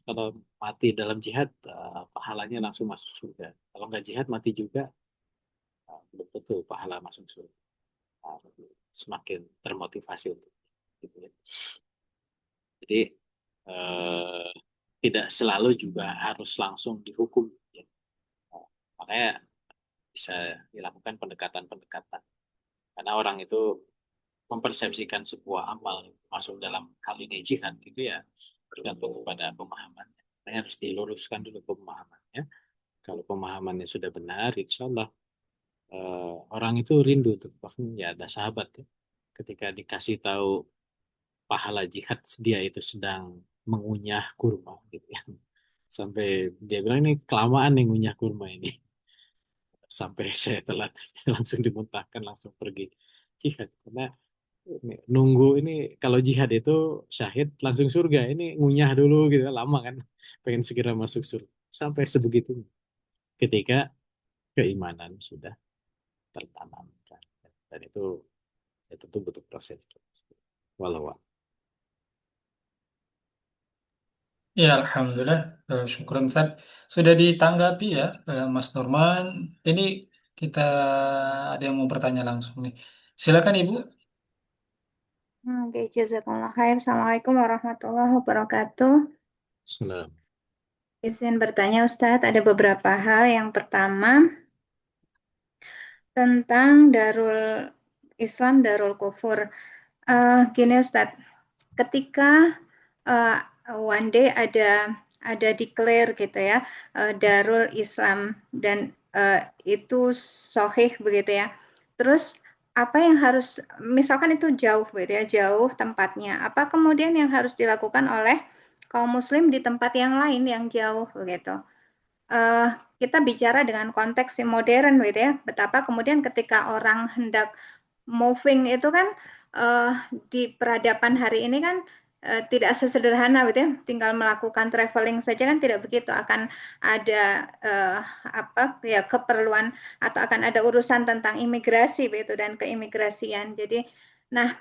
Kalau mati dalam jihad pahalanya langsung masuk surga, kalau nggak jihad mati juga belum tentu pahala masuk surga. Nah, semakin termotivasi untuk gitu ya. Jadi eh, tidak selalu juga harus langsung dihukum ya. Makanya bisa dilakukan pendekatan-pendekatan karena orang itu mempersepsikan sebuah amal masuk dalam hal ini jihad gitu ya, bergantung kepada pemahamannya. Nah, harus diluruskan dulu pemahamannya. Kalau pemahamannya sudah benar, insya Allah orang itu rindu tuh. Bahkan ya ada sahabat ya, ketika dikasih tahu pahala jihad, dia itu sedang mengunyah kurma gitu ya. Sampai dia bilang ini kelamaan nih ngunyah kurma ini. Sampai saya telat langsung dimuntahkan, langsung pergi jihad. Karena nunggu ini, kalau jihad itu syahid langsung surga, ini ngunyah dulu gitu lama kan, pengen segera masuk surga, sampai sebegitu ketika keimanan sudah tertanam kan. Dan itu ya tentu butuh proses walau. Ya, Alhamdulillah. Syukuran Ustaz. Sudah ditanggapi ya, Mas Norman. Ini kita ada yang mau bertanya langsung nih. Silakan Ibu. Oke, jazakallah khair. Assalamualaikum warahmatullahi wabarakatuh. Nah, Izin bertanya Ustadz, ada beberapa hal. Yang pertama, tentang Darul Islam, Darul Kufur. Gini Ustadz, ketika uh, one day ada declare gitu ya, Darul Islam dan itu sahih begitu ya. Terus apa yang harus, misalkan itu jauh begitu ya, jauh tempatnya. Apa kemudian yang harus dilakukan oleh kaum muslim di tempat yang lain yang jauh begitu? uh, kita bicara dengan konteks yang modern gitu ya, betapa kemudian ketika orang hendak moving itu kan uh, di peradaban hari ini kan tidak sesederhana gitu ya, tinggal melakukan traveling saja kan tidak begitu, akan ada apa ya keperluan atau akan ada urusan tentang imigrasi begitu dan keimigrasian. Jadi nah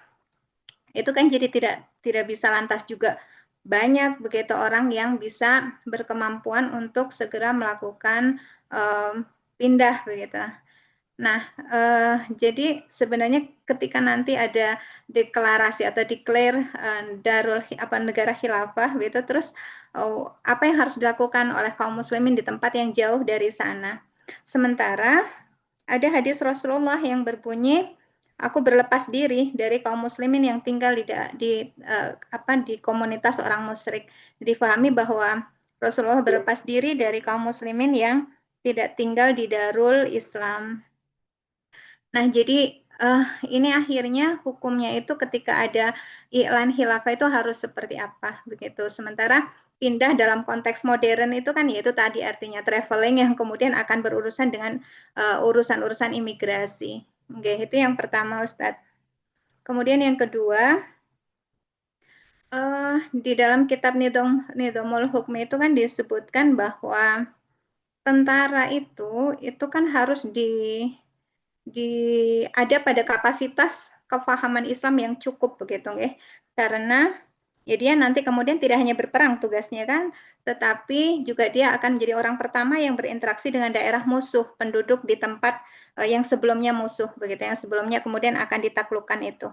itu kan jadi tidak bisa lantas juga banyak begitu orang yang bisa berkemampuan untuk segera melakukan pindah begitu. Nah, jadi sebenarnya ketika nanti ada deklarasi atau declare darul apa negara khilafah gitu, terus apa yang harus dilakukan oleh kaum muslimin di tempat yang jauh dari sana. Sementara ada hadis Rasulullah yang berbunyi, aku berlepas diri dari kaum muslimin yang tinggal di komunitas orang musyrik. Difahami bahwa Rasulullah berlepas diri dari kaum muslimin yang tidak tinggal di Darul Islam. Nah, jadi ini akhirnya hukumnya itu ketika ada iklan khilafah itu harus seperti apa begitu. Sementara pindah dalam konteks modern itu kan yaitu tadi artinya traveling yang kemudian akan berurusan dengan urusan-urusan imigrasi. Oke, itu yang pertama Ustadz. Kemudian yang kedua, Di dalam kitab Nidhamul Hukmi itu kan disebutkan bahwa tentara itu kan harus ada pada kapasitas kefahaman Islam yang cukup begitu nggih. Karena ya dia nanti kemudian tidak hanya berperang tugasnya kan, tetapi juga dia akan menjadi orang pertama yang berinteraksi dengan daerah musuh, penduduk di tempat yang sebelumnya musuh begitu, yang sebelumnya kemudian akan ditaklukkan itu.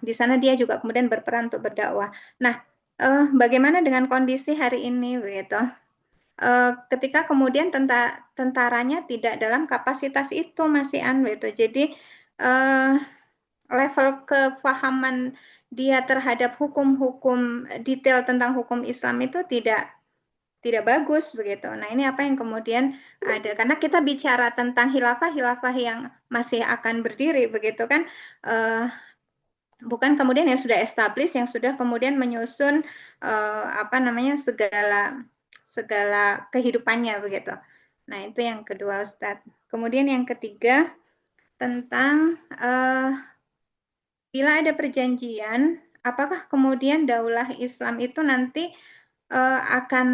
Di sana dia juga kemudian berperan untuk berdakwah. Nah, bagaimana dengan kondisi hari ini begitu? Ketika kemudian tentaranya tidak dalam kapasitas itu masih gitu. Jadi level kefahaman dia terhadap hukum-hukum detail tentang hukum Islam itu tidak bagus begitu. Nah, ini apa yang kemudian ada karena kita bicara tentang hilafah yang masih akan berdiri begitu kan, bukan kemudian yang sudah established, yang sudah kemudian menyusun apa namanya segala kehidupannya begitu. Nah, itu yang kedua, Ustadz. Kemudian yang ketiga tentang bila ada perjanjian, apakah kemudian daulah Islam itu nanti akan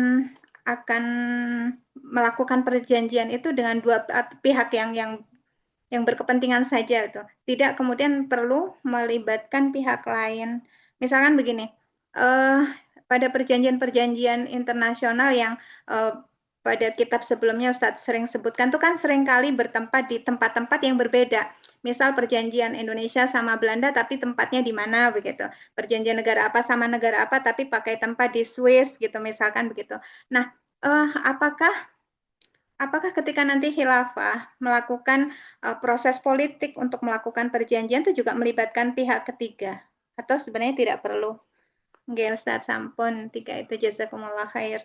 melakukan perjanjian itu dengan dua pihak yang berkepentingan saja itu. Tidak kemudian perlu melibatkan pihak lain. Misalkan begini, pada perjanjian-perjanjian internasional yang pada kitab sebelumnya Ustadz sering sebutkan itu kan seringkali bertempat di tempat-tempat yang berbeda. Misal perjanjian Indonesia sama Belanda tapi tempatnya di mana begitu. Perjanjian negara apa sama negara apa tapi pakai tempat di Swiss gitu misalkan begitu. Nah, apakah ketika nanti khilafah melakukan proses politik untuk melakukan perjanjian itu juga melibatkan pihak ketiga? Atau sebenarnya tidak perlu? Nggih, Ustaz, sampun. Tiga itu jazakumullah khair.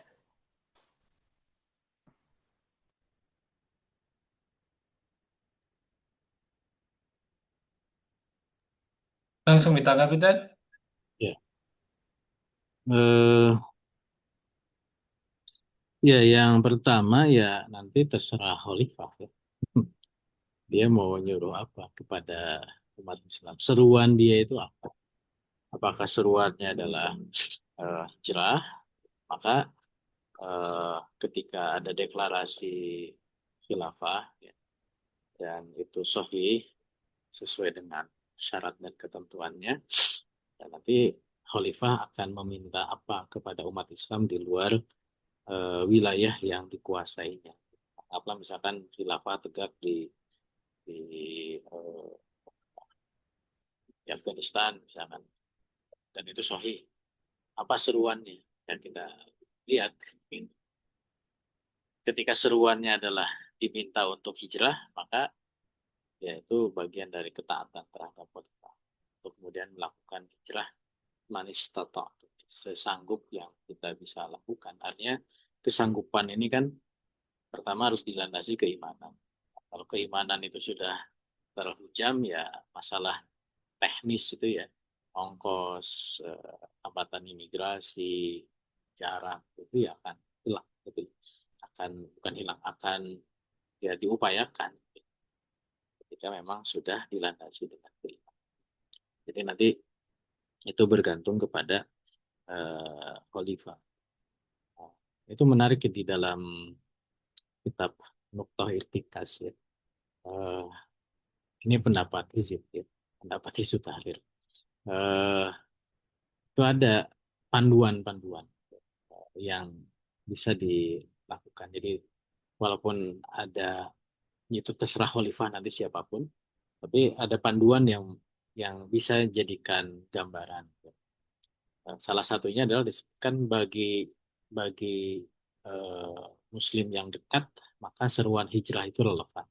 Langsung ditanggapi, Tad. Ya. Eh, ya, yang pertama ya nanti terserah khalifah ya. Dia mau nyuruh apa kepada umat Islam. Seruan dia itu apa? Apakah seruannya adalah hijrah? Maka ketika ada deklarasi khilafah ya, dan itu sahih sesuai dengan syarat dan ketentuannya, dan nanti khalifah akan meminta apa kepada umat Islam di luar wilayah yang dikuasainya. Apa misalkan khilafah tegak di, eh, di Afghanistan misalkan, dan itu sahih. Apa seruannya? Dan kita lihat ketika seruannya adalah diminta untuk hijrah, maka ya itu bagian dari ketaatan terhadap khalifah untuk kemudian melakukan hijrah manistata sesanggup yang kita bisa lakukan. Artinya kesanggupan ini kan pertama harus dilandasi keimanan. Kalau keimanan itu sudah terhujam ya masalah teknis itu ya, ongkos, hambatan imigrasi, jarak itu ya akan hilang, itu akan bukan hilang, akan ya diupayakan ketika memang sudah dilandasi dengan keimanan. Jadi nanti itu bergantung kepada khalifah. Nah, itu menarik ya, di dalam kitab Nuqtah Irtikas ya. Eh, ini pendapat Hizib ya, pendapat Hizib Tahrir. Eh, itu ada panduan-panduan yang bisa dilakukan. Jadi walaupun ada itu terserah khalifah nanti siapapun, tapi ada panduan yang bisa jadikan gambaran. Salah satunya adalah disebutkan bagi eh, Muslim yang dekat, maka seruan hijrah itu relevan.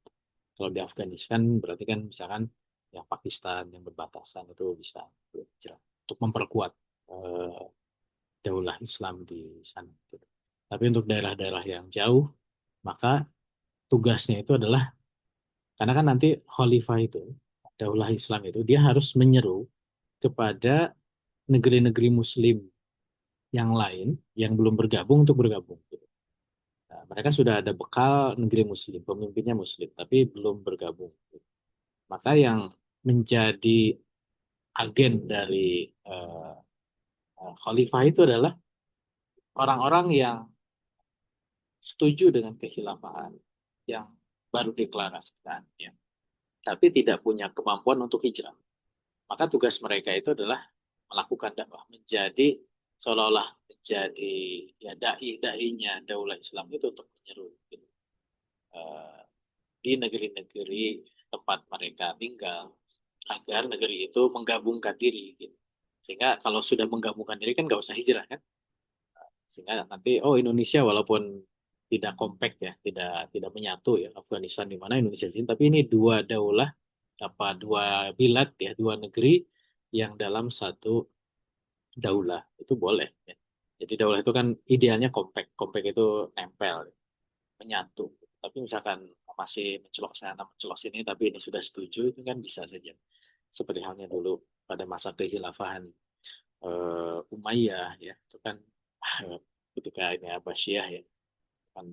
Kalau di Afghanistan berarti kan misalkan yang Pakistan yang berbatasan itu bisa hijrah untuk memperkuat eh, daulah Islam di sana. Gitu. Tapi untuk daerah-daerah yang jauh, maka tugasnya itu adalah karena kan nanti khalifah itu, daulah Islam itu dia harus menyeru kepada negeri-negeri Muslim yang lain yang belum bergabung untuk bergabung. Gitu. Nah, mereka sudah ada bekal negeri Muslim, pemimpinnya Muslim, tapi belum bergabung. Gitu. Maka yang menjadi agen dari Khalifah itu adalah orang-orang yang setuju dengan kekhilafahan yang baru deklarasikan, ya, tapi tidak punya kemampuan untuk hijrah. Maka tugas mereka itu adalah melakukan dakwah, menjadi seolah-olah menjadi ya dai-dainya Daulah Islam itu untuk menyeru gitu. Eh, di negeri-negeri tempat mereka tinggal agar negeri itu menggabungkan diri gitu. Sehingga kalau sudah menggabungkan diri kan nggak usah hijrah kan. Sehingga nanti oh Indonesia walaupun tidak kompak ya, tidak menyatu ya Afghanistan di mana Indonesia di sini, tapi ini dua daulah dua bilad ya, dua negeri yang dalam satu daulah itu boleh ya. Jadi daulah itu kan idealnya kompak, kompak itu nempel, menyatu. Tapi misalkan masih mencelok sana, mencelok sini, tapi ini sudah setuju, itu kan bisa saja. Seperti halnya dulu pada masa kekhilafahan Umayyah ya, itu kan ketika ini Abbasiyah ya, kan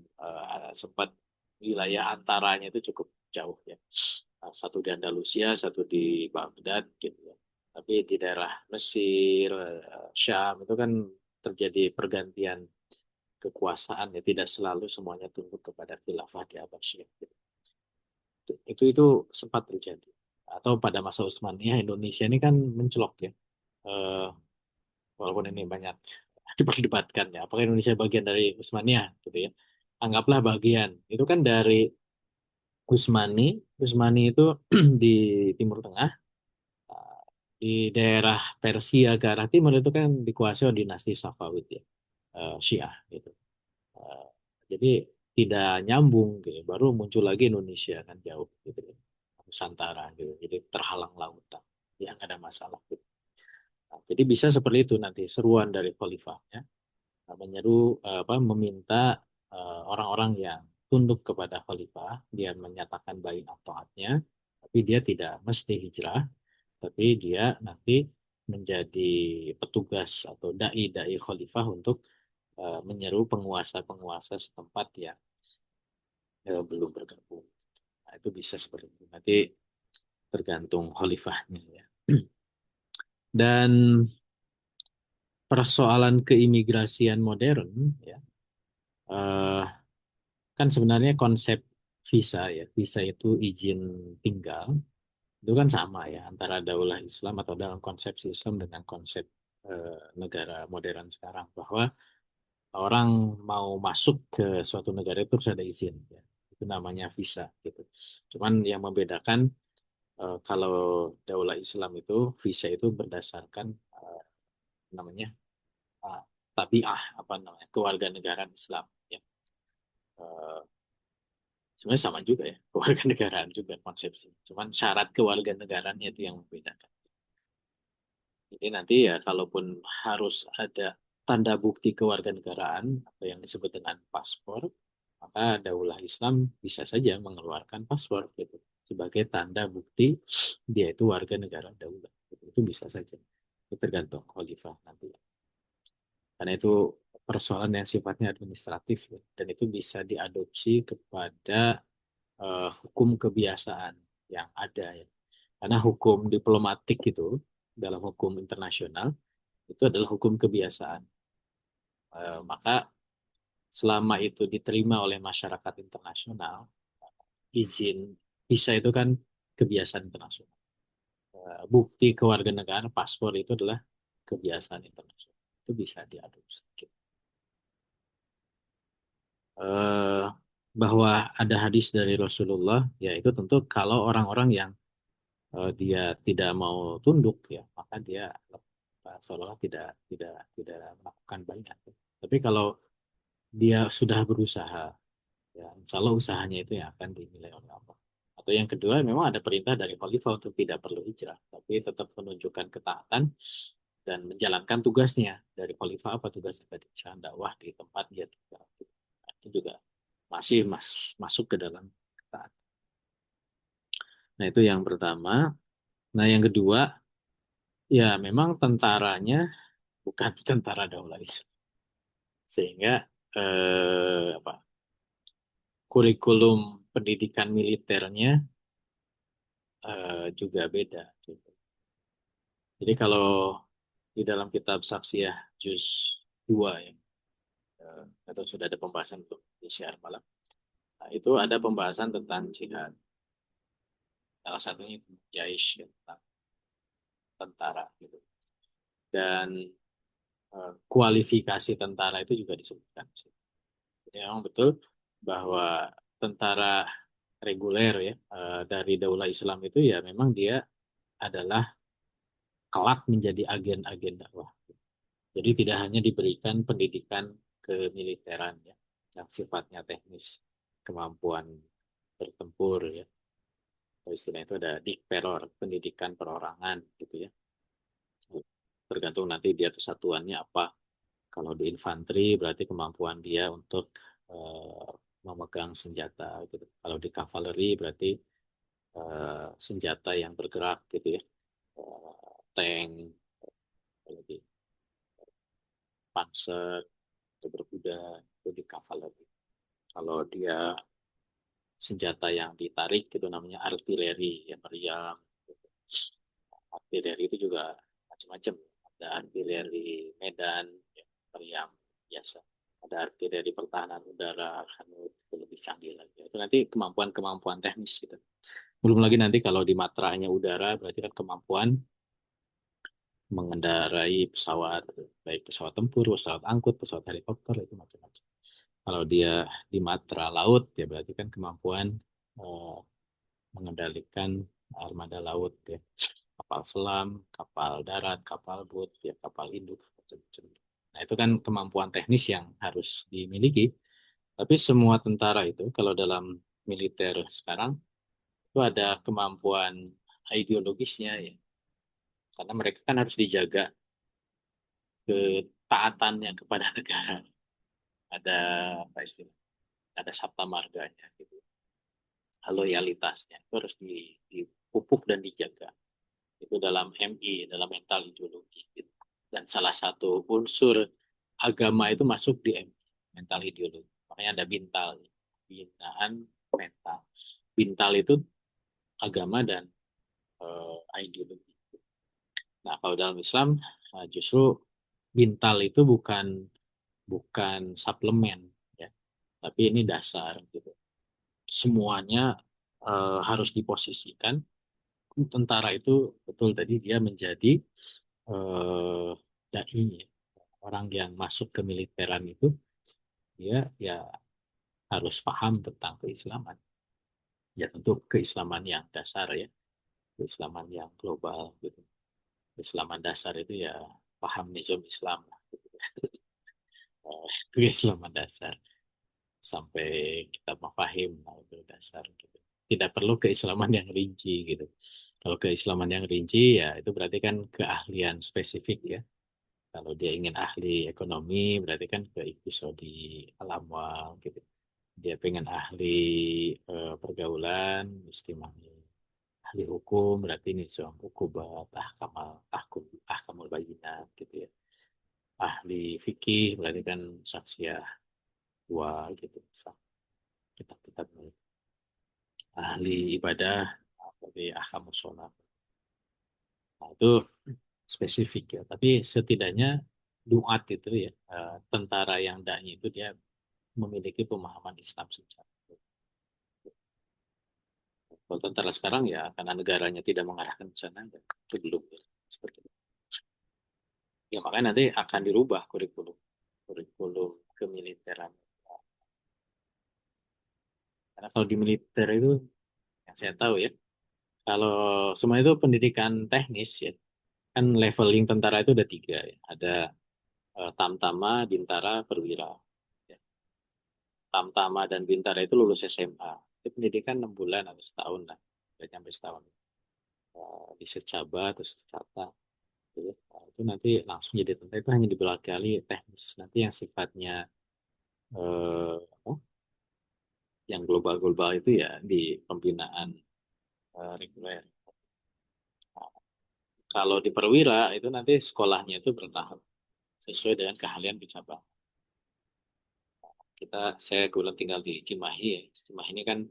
sempat wilayah antaranya itu cukup jauh ya. Satu di Andalusia, satu di Baghdad gitu ya. Tapi di daerah Mesir, Syam itu kan terjadi pergantian kekuasaan ya, tidak selalu semuanya tunduk kepada khilafah di Abbasiyah. Gitu. Itu sempat terjadi. Atau pada masa Utsmaniyah Indonesia ini kan mencelok ya. Eh, Walaupun ini banyak diperdebatkan ya, apakah Indonesia bagian dari Utsmaniyah gitu ya. Anggaplah bagian. Itu kan dari Utsmani, Utsmani itu di Timur Tengah, di daerah Persia ke arah timur itu kan dikuasai oleh dinasti Safawid ya, Syiah gitu. Eh, jadi tidak nyambung gitu. Baru muncul lagi Indonesia kan jauh gitu ya. Nusantara gitu. Jadi terhalang lautan. Ya nggak ada masalah gitu. Nah, jadi bisa seperti itu nanti seruan dari khalifahnya, menyeru meminta orang-orang yang tunduk kepada khalifah, dia menyatakan baiat taatnya, tapi dia tidak mesti hijrah, tapi dia nanti menjadi petugas atau dai-dai khalifah untuk menyeru penguasa-penguasa setempat yang belum bergabung. Nah, itu bisa seperti itu. Nanti tergantung khalifahnya ya. Dan persoalan keimigrasian modern ya, eh, kan sebenarnya konsep visa ya, visa itu izin tinggal, itu kan sama ya antara daulah Islam atau dalam konsepsi Islam dengan konsep negara modern sekarang, bahwa orang mau masuk ke suatu negara itu harus ada izin ya. Itu namanya visa gitu. Cuman yang membedakan kalau daulah Islam itu visa itu berdasarkan namanya uh, tabiah apa namanya kewarganegaraan Islam ya. Eh, Sebenarnya sama juga ya, kewarganegaraan juga konsepsi. Cuman syarat kewarganegaraannya itu yang membedakan. Jadi nanti ya kalaupun harus ada tanda bukti kewarganegaraan atau yang disebut dengan paspor, maka Daulah Islam bisa saja mengeluarkan paspor gitu sebagai tanda bukti dia itu warga negara daulah. Itu bisa saja. Itu tergantung khalifah nanti. Karena itu persoalan yang sifatnya administratif ya, dan itu bisa diadopsi kepada hukum kebiasaan yang ada ya. Karena hukum diplomatik itu dalam hukum internasional itu adalah hukum kebiasaan. Maka selama itu diterima oleh masyarakat internasional, izin visa itu kan kebiasaan internasional. Bukti kewarganegaraan paspor itu adalah kebiasaan internasional. Itu bisa diadopsi. Eh, Bahwa ada hadis dari Rasulullah, ya itu tentu kalau orang-orang yang dia tidak mau tunduk ya maka dia seolah tidak tidak tidak melakukan banyak. Tapi kalau dia sudah berusaha, ya insya Allah usahanya itu yang akan dinilai oleh Allah. Atau yang kedua memang ada perintah dari khalifah untuk tidak perlu hijrah, tapi tetap menunjukkan ketaatan dan menjalankan tugasnya. Dari khalifah apa tugasnya tadi? Misalnya dakwah di tempat dia tinggal. Nah, itu juga masih masuk ke dalam ketaatan. Nah itu yang pertama. Nah yang kedua, ya memang tentaranya bukan tentara Daulah Islam. Sehingga apa, kurikulum pendidikan militernya juga beda. Gitu. Jadi kalau di dalam kitab Saksiyah juz 2 ya. Atau sudah ada pembahasan untuk di syiar malam. Nah, itu ada pembahasan tentang jihad. Salah satunya itu Jaish ya, tentang tentara gitu. Dan kualifikasi tentara itu juga disebutkan. Jadi memang betul bahwa tentara reguler ya dari Daulah Islam itu ya memang dia adalah kelak menjadi agen-agen dakwah. Jadi tidak hanya diberikan pendidikan kemiliteran ya, yang sifatnya teknis, kemampuan bertempur ya. Atau istilah itu ada dikperor, pendidikan perorangan gitu ya. Tergantung nanti dia kesatuannya apa. Kalau di infanteri berarti kemampuan dia untuk eh, memegang senjata gitu. Kalau di kavaleri berarti senjata yang bergerak gitu ya. Tank, kalau di panser, atau berkuda, itu di kavaleri. Kalau dia senjata yang ditarik itu namanya artileri, ya meriam. Artileri itu juga macam-macam. Ada artileri Medan, ya, meriam biasa. Ada artileri pertahanan udara, Arhanut, itu lebih canggih lagi. Itu nanti kemampuan-kemampuan teknis gitu. Belum lagi nanti kalau di matranya udara, berarti kan kemampuan mengendarai pesawat, baik pesawat tempur, pesawat angkut, pesawat helikopter, itu macam-macam. Kalau dia di matra laut, ya berarti kan kemampuan eh, mengendalikan armada laut, ya. Kapal selam, kapal darat, kapal boat, ya kapal induk, macam-macam. Nah, itu kan kemampuan teknis yang harus dimiliki. Tapi semua tentara itu, kalau dalam militer sekarang, itu ada kemampuan ideologisnya, ya. Karena mereka kan harus dijaga ketaatannya kepada negara. Ada apa istilah? Ada sabta marganya gitu. Loyalitasnya itu harus dipupuk dan dijaga. Itu dalam MI, dalam mental ideologi gitu. Dan salah satu unsur agama itu masuk di MI, mental ideologi. Makanya ada bintal, binaan mental. Bintal itu agama dan ideologi. Nah, kalau dalam Islam justru bintal itu bukan bukan suplemen ya, tapi ini dasar gitu. Semuanya harus diposisikan. Tentara itu betul tadi dia menjadi dai ya. Orang yang masuk ke militeran itu dia ya harus paham tentang keislaman. Ya tentu keislaman yang dasar ya, keislaman yang global gitu. Keislaman dasar itu ya paham nizam Islam lah, gitu. Keislaman dasar sampai kita memahami itu dasar gitu. Tidak perlu keislaman yang rinci gitu. Kalau keislaman yang rinci ya itu berarti kan keahlian spesifik ya. Kalau dia ingin ahli ekonomi berarti kan ke episodi alamwal gitu. Dia pengen ahli pergaulan, istimami ahli hukum berarti ini soal hukubat, ahkamul bayinat gitu ya. Ahli fikih berarti kan saksiyah dua gitu. Kitab-kitab ahli ibadah seperti ahkamus sholat. Nah, itu spesifik ya. Tapi setidaknya duat itu ya, tentara yang dai itu dia memiliki pemahaman Islam secara. Kalau tentara sekarang ya karena negaranya tidak mengarahkan ke sana, ya, itu belum ya. Seperti itu. Ya makanya nanti akan dirubah kurikulum kurikulum kemiliteran. Karena kalau di militer itu yang saya tahu ya, kalau semua itu pendidikan teknis ya, kan leveling tentara itu ada tiga ya. Ada Tamtama, Bintara, Perwira. Ya. Tamtama dan Bintara itu lulus SMA. Itu pendidikan 6 bulan atau setahun lah. Tidak sampai setahun. Di Secaba atau Secata. Gitu ya. Nah, itu nanti langsung jadi tentara itu hanya dibelakali teknis. Nanti yang sifatnya apa? Yang global-global itu ya di pembinaan reguler. Nah, kalau di Perwira itu nanti sekolahnya itu bertahap sesuai dengan keahlian di cabang. Saya kebetulan tinggal di Cimahi ya. Cimahi ini kan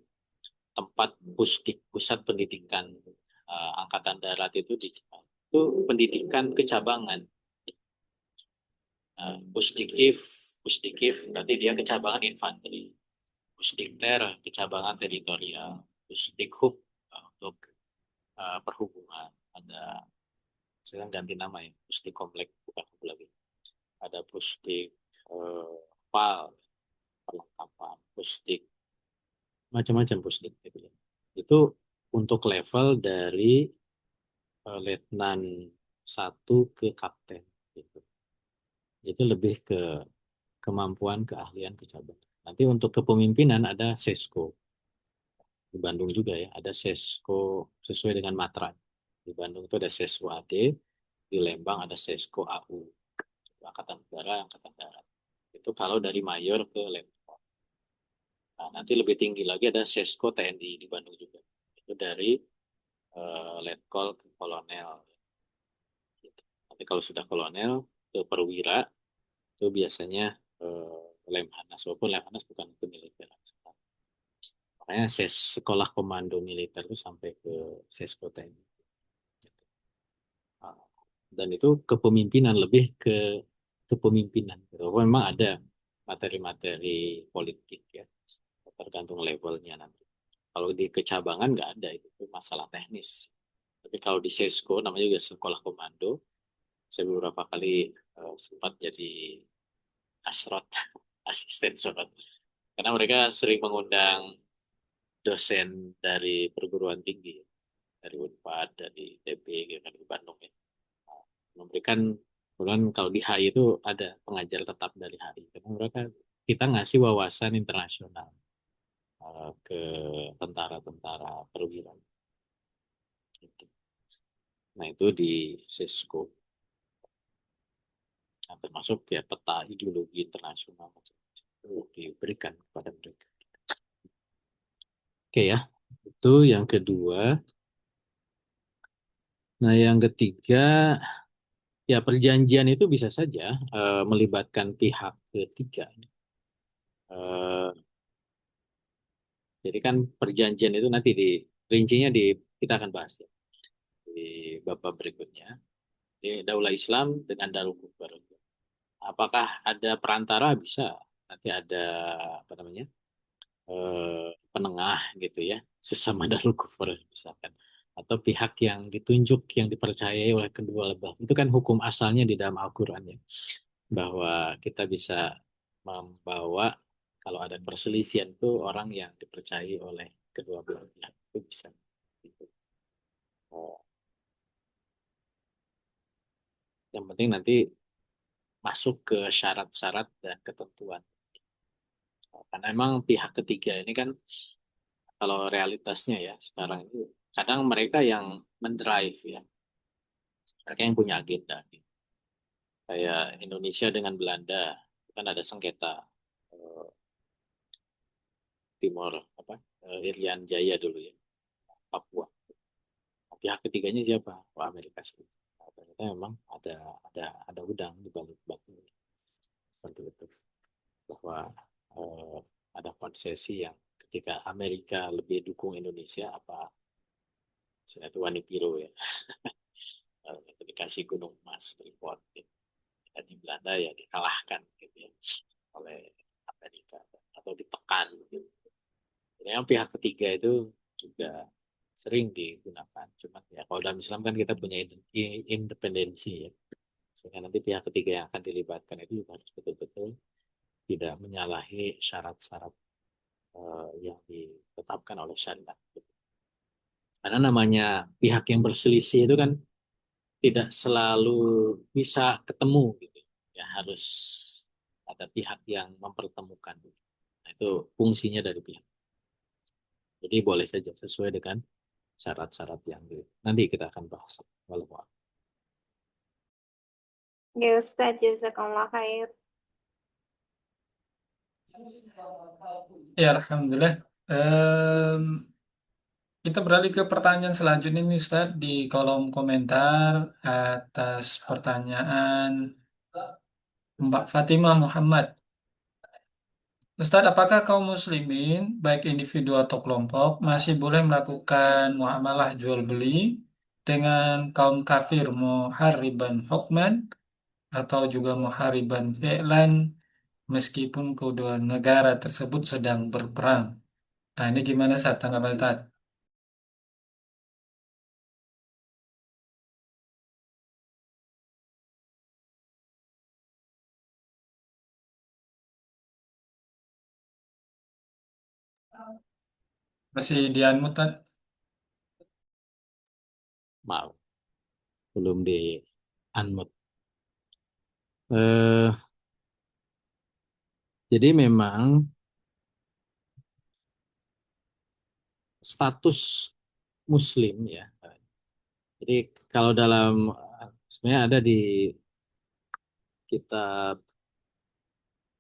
tempat pusat pendidikan Angkatan Darat itu di Cimahi. Itu pendidikan kecabangan. Pusdikif, Pusdikif nanti dia kecabangan infanteri, Pusdikter kecabangan teritorial, Pusdikhub untuk perhubungan. Ada sekarang ganti nama ya, Pusdik Komplek bukan Hub lagi. Ada Pusdik Pal perlengkapan, Pusdik macam-macam Pusdik gitu ya. Itu untuk level dari letnan 1 ke kapten gitu. Jadi lebih ke kemampuan keahlian kecabangan. Nanti untuk kepemimpinan ada sesko. Di Bandung juga ya, ada sesko sesuai dengan matra. Di Bandung itu ada sesko AD, di Lembang ada sesko AU, Angkatan Udara, Angkatan Darat. Itu kalau dari mayor ke letkol. Nah, nanti lebih tinggi lagi ada sesko TNI di Bandung juga. Itu dari letkol ke kolonel. Gitu. Nanti kalau sudah kolonel ke perwira itu biasanya Lemhanas, walaupun Lemhanas bukan kemiliteran. Makanya sekolah komando militer itu sampai ke sesko TNI. Dan itu kepemimpinan, lebih ke kepemimpinan. Memang ada materi-materi politik ya, tergantung levelnya nanti. Kalau di kecabangan nggak ada, itu masalah teknis. Tapi kalau di sesko, namanya juga sekolah komando, saya beberapa kali sempat jadi asrot, asisten sorot. Karena mereka sering mengundang dosen dari perguruan tinggi, dari Unpad, dari TB, dari Bandung ya. Memberikan, kemudian kalau di HI itu ada pengajar tetap dari HI. Karena mereka, kita ngasih wawasan internasional ke tentara-tentara perwira. Gitu. Nah itu di Cisco. Nah, termasuk ya peta ideologi internasional itu diberikan kepada mereka. Oke ya, itu yang kedua. Nah yang ketiga, ya perjanjian itu bisa saja melibatkan pihak ketiga. Eh, jadi kan perjanjian itu nanti di rincinya kita akan bahas ya, di bab berikutnya. Di Daulah Islam dengan Darul Kufar. Apakah ada perantara? Bisa. Nanti ada apa namanya? Penengah gitu ya, sesama Darul Kufar misalkan. Atau pihak yang ditunjuk, yang dipercayai oleh kedua lebah. Itu kan hukum asalnya di dalam Al-Quran ya. Bahwa kita bisa membawa, kalau ada perselisihan itu orang yang dipercayai oleh kedua belah pihak itu bisa. Gitu. Yang penting nanti masuk ke syarat-syarat dan ketentuan. Karena memang pihak ketiga ini kan, kalau realitasnya ya sekarang itu kadang mereka yang mendrive ya, mereka yang punya agenda. Kayak Indonesia dengan Belanda kan ada sengketa Timor apa Irian Jaya dulu ya, Papua. Pihak ketiganya siapa? Wah, Amerika Serikat. Nah, ternyata memang ada udang di balik batu seperti itu, bahwa eh, ada konsesi yang ketika Amerika lebih dukung Indonesia, apa itu Wanipiro ya, dikasih gunung emas Freeport gitu. Dan di Belanda ya dikalahkan gitu ya oleh Amerika atau ditekan gitu. Jadi yang pihak ketiga itu juga sering digunakan. Cuma ya kalau dalam Islam kan kita punya independensi ya. Sehingga nanti pihak ketiga yang akan dilibatkan itu juga harus betul-betul tidak menyalahi syarat-syarat yang ditetapkan oleh syariat. Karena namanya pihak yang berselisih itu kan tidak selalu bisa ketemu gitu. Ya harus ada pihak yang mempertemukan. Nah, itu fungsinya dari pihak. Jadi boleh saja sesuai dengan syarat-syarat yang nanti kita akan bahas. Walau Ya Ustaz, jazakallah khair. Ya, Alhamdulillah. Kita beralih ke pertanyaan selanjutnya nih Ustaz di kolom komentar atas pertanyaan Mbak Fatimah Muhammad. Ustaz, apakah kaum muslimin, baik individu atau kelompok, masih boleh melakukan muamalah jual beli dengan kaum kafir muharriban hukman atau juga muhariban fi'lan meskipun kedua negara tersebut sedang berperang. Nah, ini gimana saat tanggapan Tat? Masih di unmute, Tat? Maaf, belum di unmute. Eh, jadi memang status Muslim ya. Jadi kalau dalam sebenarnya ada di kitab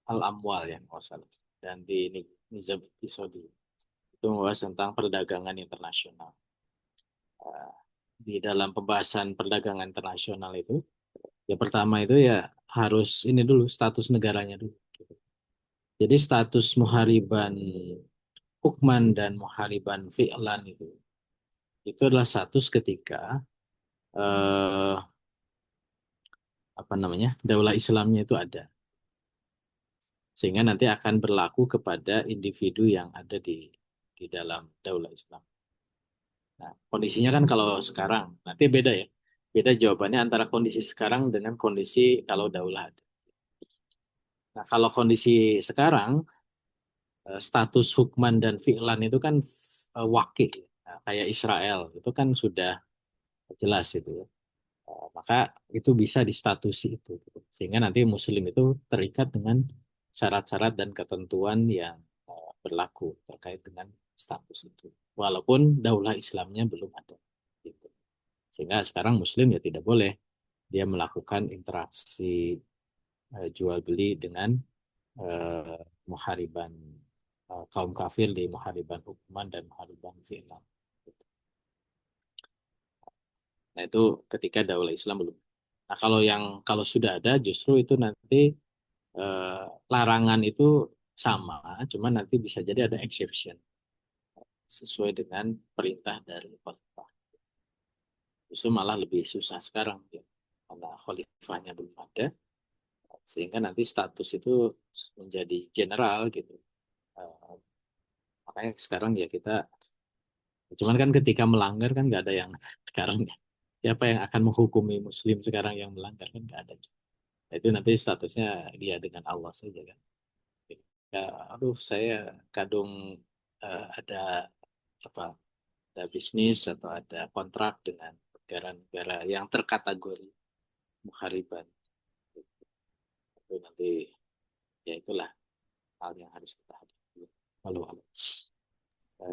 Al-Amwal ya, nggak salah. Dan di Nizam Iqtisadi itu membahas tentang perdagangan internasional. Eh, Di dalam pembahasan perdagangan internasional itu, ya pertama itu ya harus ini dulu status negaranya dulu. Gitu. Jadi status muhariban hukman dan muhariban fi'lan itu adalah status ketika eh, apa namanya daulah Islamnya itu ada, sehingga nanti akan berlaku kepada individu yang ada di dalam daulah Islam. Nah, kondisinya kan kalau sekarang nanti beda ya, beda jawabannya antara kondisi sekarang dengan kondisi kalau daulah ada. Nah, kalau kondisi sekarang status hukman dan fi'lan itu kan wakil. Nah, kayak Israel itu kan sudah jelas itu ya. Maka itu bisa distatusi itu gitu. Sehingga nanti muslim itu terikat dengan syarat-syarat dan ketentuan yang berlaku terkait dengan status itu. Walaupun daulah Islamnya belum ada gitu. Sehingga sekarang muslim ya tidak boleh dia melakukan interaksi jual beli dengan eh, muhariban kaum kafir di muhariban hukuman dan muhariban fi'lan. Nah itu ketika daulah Islam belum. Nah kalau sudah ada justru itu nanti eh, larangan itu sama, cuman nanti bisa jadi ada exception sesuai dengan perintah dari khalifah. Justru malah lebih susah sekarang ya, karena khalifahnya belum ada, sehingga nanti status itu menjadi general gitu. Eh, Makanya sekarang ya kita, cuman kan ketika melanggar kan nggak ada yang sekarang ya. Siapa yang akan menghukumi Muslim sekarang yang melanggar kan nggak ada. Nah, itu nanti statusnya dia dengan Allah saja kan. Ya, aduh saya kadung ada apa? Ada bisnis atau ada kontrak dengan negara-negara yang terkategori muhariban. Itu nanti ya itulah hal yang harus kita hadapi. Halo, halo.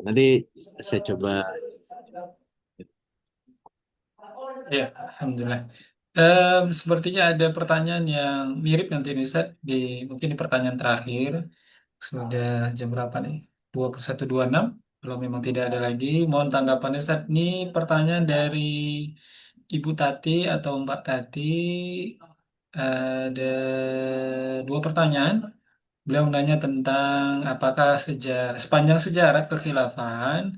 Nanti saya coba. Ya, Alhamdulillah. Sepertinya ada pertanyaan yang mirip nanti nih, Ustaz, mungkin di pertanyaan terakhir. Sudah jam berapa nih? 21.26. Kalau memang tidak ada lagi, mohon tanggapannya, Ustaz. Ini pertanyaan dari Ibu Tati atau Mbak Tati. Ada dua pertanyaan. Beliau nanya tentang apakah sepanjang sejarah kekhilafahan,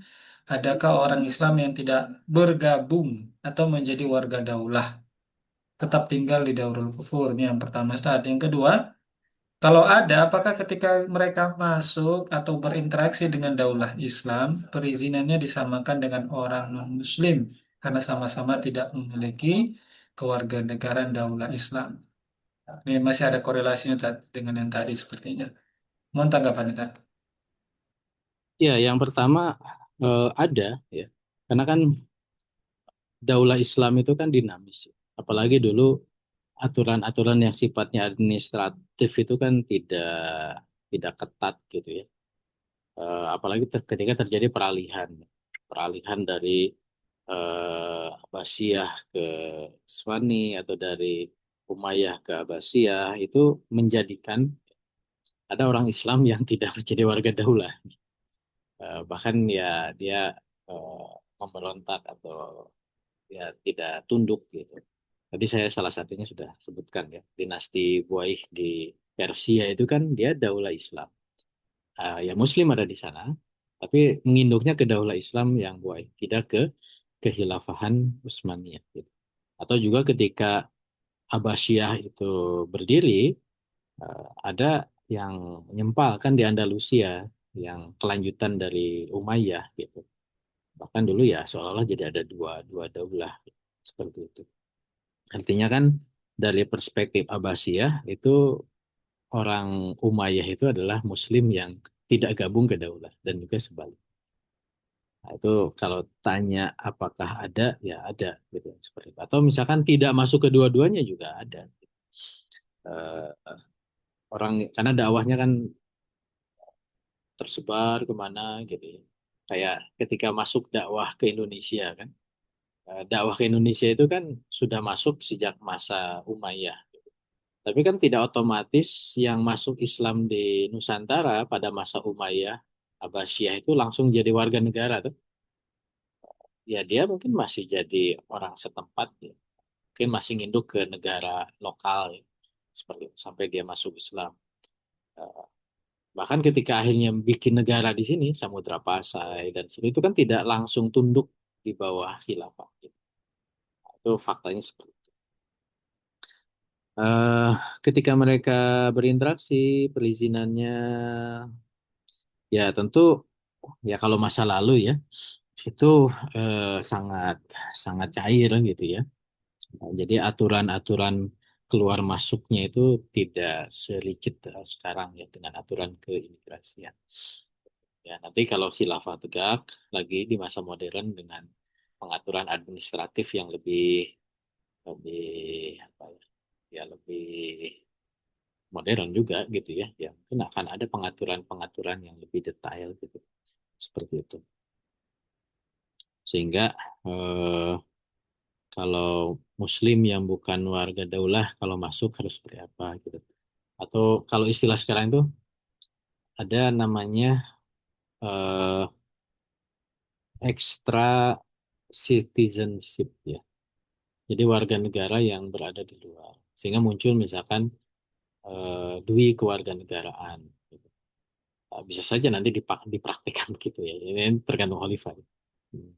adakah orang Islam yang tidak bergabung atau menjadi warga daulah, tetap tinggal di Darul Kufur. Ini yang pertama, Ustaz. Yang kedua, kalau ada, apakah ketika mereka masuk atau berinteraksi dengan daulah Islam, perizinannya disamakan dengan orang non-Muslim karena sama-sama tidak memiliki kewarganegaraan daulah Islam. Ini masih ada korelasinya dengan yang tadi sepertinya. Mohon tanggapan Tad. Ya, yang pertama ada ya, karena kan daulah Islam itu kan dinamis, ya. Apalagi dulu aturan-aturan yang sifatnya administratif itu kan tidak ketat gitu ya. Apalagi ketika terjadi peralihan, peralihan dari Abbasiyah ke Utsmani atau dari Umayyah ke Abbasiyah itu menjadikan ada orang Islam yang tidak menjadi warga daulah. Bahkan ya dia eh, memberontak atau ya tidak tunduk gitu. Tadi saya salah satunya sudah sebutkan ya, dinasti Buaih di Persia itu kan dia daulah Islam. Ya Muslim ada di sana, tapi menginduknya ke daulah Islam yang tidak ke kehilafahan Utsmaniyah gitu. Atau juga ketika Abbasiyah itu berdiri, ada yang menyempal kan di Andalusia, yang kelanjutan dari Umayyah gitu. Bahkan dulu ya seolah-olah jadi ada dua dua daulah seperti itu. Artinya kan dari perspektif Abbasiyah itu orang Umayyah itu adalah Muslim yang tidak gabung ke daulah dan juga sebaliknya. Nah, itu kalau tanya apakah ada, ya ada gitu seperti itu. Atau misalkan tidak masuk kedua-duanya juga ada. Eh, orang karena dakwahnya kan tersebar kemana gitu ya. Kayak ketika masuk dakwah ke Indonesia kan, dakwah ke Indonesia itu kan sudah masuk sejak masa Umayyah. Tapi kan tidak otomatis yang masuk Islam di Nusantara pada masa Umayyah, Abbasiyah itu langsung jadi warga negara tuh. Ya dia mungkin masih jadi orang setempat ya. Mungkin masih nginduk ke negara lokal ya. Seperti itu sampai dia masuk Islam. Eh, Bahkan ketika akhirnya bikin negara di sini, Samudra Pasai dan seperti itu kan tidak langsung tunduk di bawah khilafah. Gitu. Itu faktanya seperti itu. Eh, Ketika mereka berinteraksi, perizinannya ya tentu ya kalau masa lalu ya itu sangat sangat cair gitu ya. Nah, jadi aturan-aturan keluar masuknya itu tidak serigid sekarang ya dengan aturan keimigrasian. Ya, nanti kalau khilafah tegak lagi di masa modern dengan pengaturan administratif yang lebih lebih apa ya, ya lebih modern juga gitu ya. Ya mungkin akan ada pengaturan-pengaturan yang lebih detail gitu seperti itu. Sehingga eh, kalau Muslim yang bukan warga daulah kalau masuk harus seperti apa gitu. Atau kalau istilah sekarang itu ada namanya eh, extra citizenship ya. Jadi warga negara yang berada di luar. Sehingga muncul misalkan dui kewarganegaraan. Gitu. Bisa saja nanti dipraktikkan gitu ya. Ini tergantung khalifah.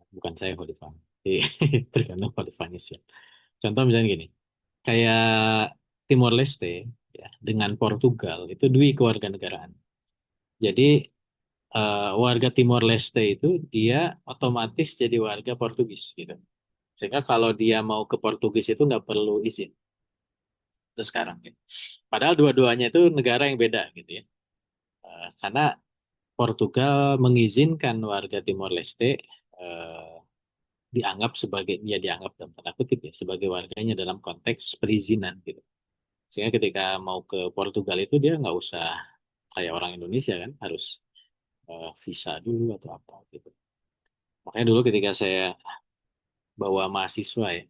Bukan saya khalifah. Jadi, tergantung khalifahnya sih. Contoh misalnya gini, kayak Timor Leste ya, dengan Portugal itu dui kewarganegaraan. Jadi warga Timor Leste itu dia otomatis jadi warga Portugis gitu. Sehingga kalau dia mau ke Portugis itu nggak perlu izin. Itu sekarang gitu. Padahal dua-duanya itu negara yang beda gitu ya. Karena Portugal mengizinkan warga Timor Leste eh, dianggap sebagai dia dianggap dalam tanda kutip ya sebagai warganya dalam konteks perizinan gitu. Sehingga ketika mau ke Portugal itu dia nggak usah kayak orang Indonesia kan harus visa dulu atau apa gitu. Makanya dulu ketika saya bawa mahasiswa ya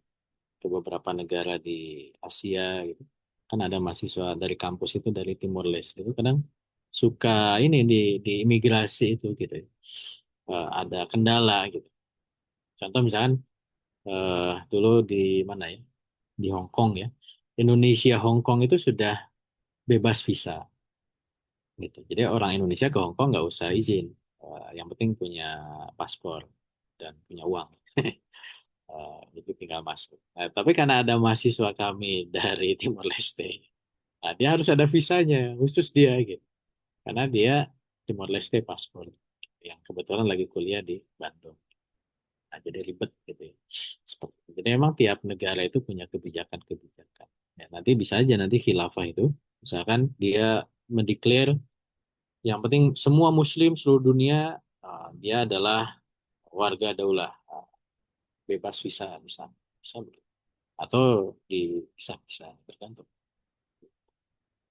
ke beberapa negara di Asia gitu, kan ada mahasiswa dari kampus itu dari Timor Leste itu kadang suka ini di imigrasi itu gitu ya. Ada kendala gitu. Contoh misalkan dulu di mana ya di Hong Kong ya Indonesia Hong Kong itu sudah bebas visa gitu. Jadi orang Indonesia ke Hong Kong nggak usah izin. Yang penting punya paspor dan punya uang. Itu tinggal masuk. Nah, tapi karena ada mahasiswa kami dari Timor Leste, nah, dia harus ada visanya khusus dia gitu. Karena dia Timor Leste paspor yang kebetulan lagi kuliah di Bandung. Nah, jadi ribet gitu ya. Seperti itu. Jadi memang tiap negara itu punya kebijakan-kebijakan. Ya, nanti bisa aja nanti khilafah itu, misalkan dia mendeklar yang penting semua Muslim seluruh dunia dia adalah warga daulah, bebas visa misalnya. Bisa begitu. Atau di bisa tergantung.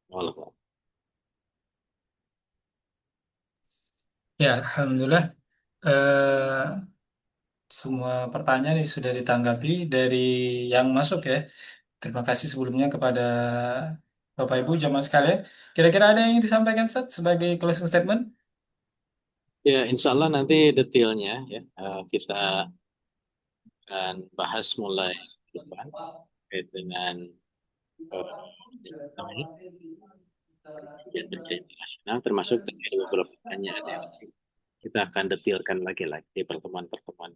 Walau Ya, alhamdulillah. eh Semua pertanyaan ini sudah ditanggapi dari yang masuk ya. Terima kasih sebelumnya kepada Bapak Ibu jamaah sekalian. Kira-kira ada yang ingin disampaikan Ustaz sebagai closing statement? ya, insya Allah nanti detailnya ya kita akan bahas mulai depan terkait dengan eh, namanya kajian-kajian internasional termasuk terkait beberapa pertanyaan yang kita akan detailkan lagi di pertemuan-pertemuan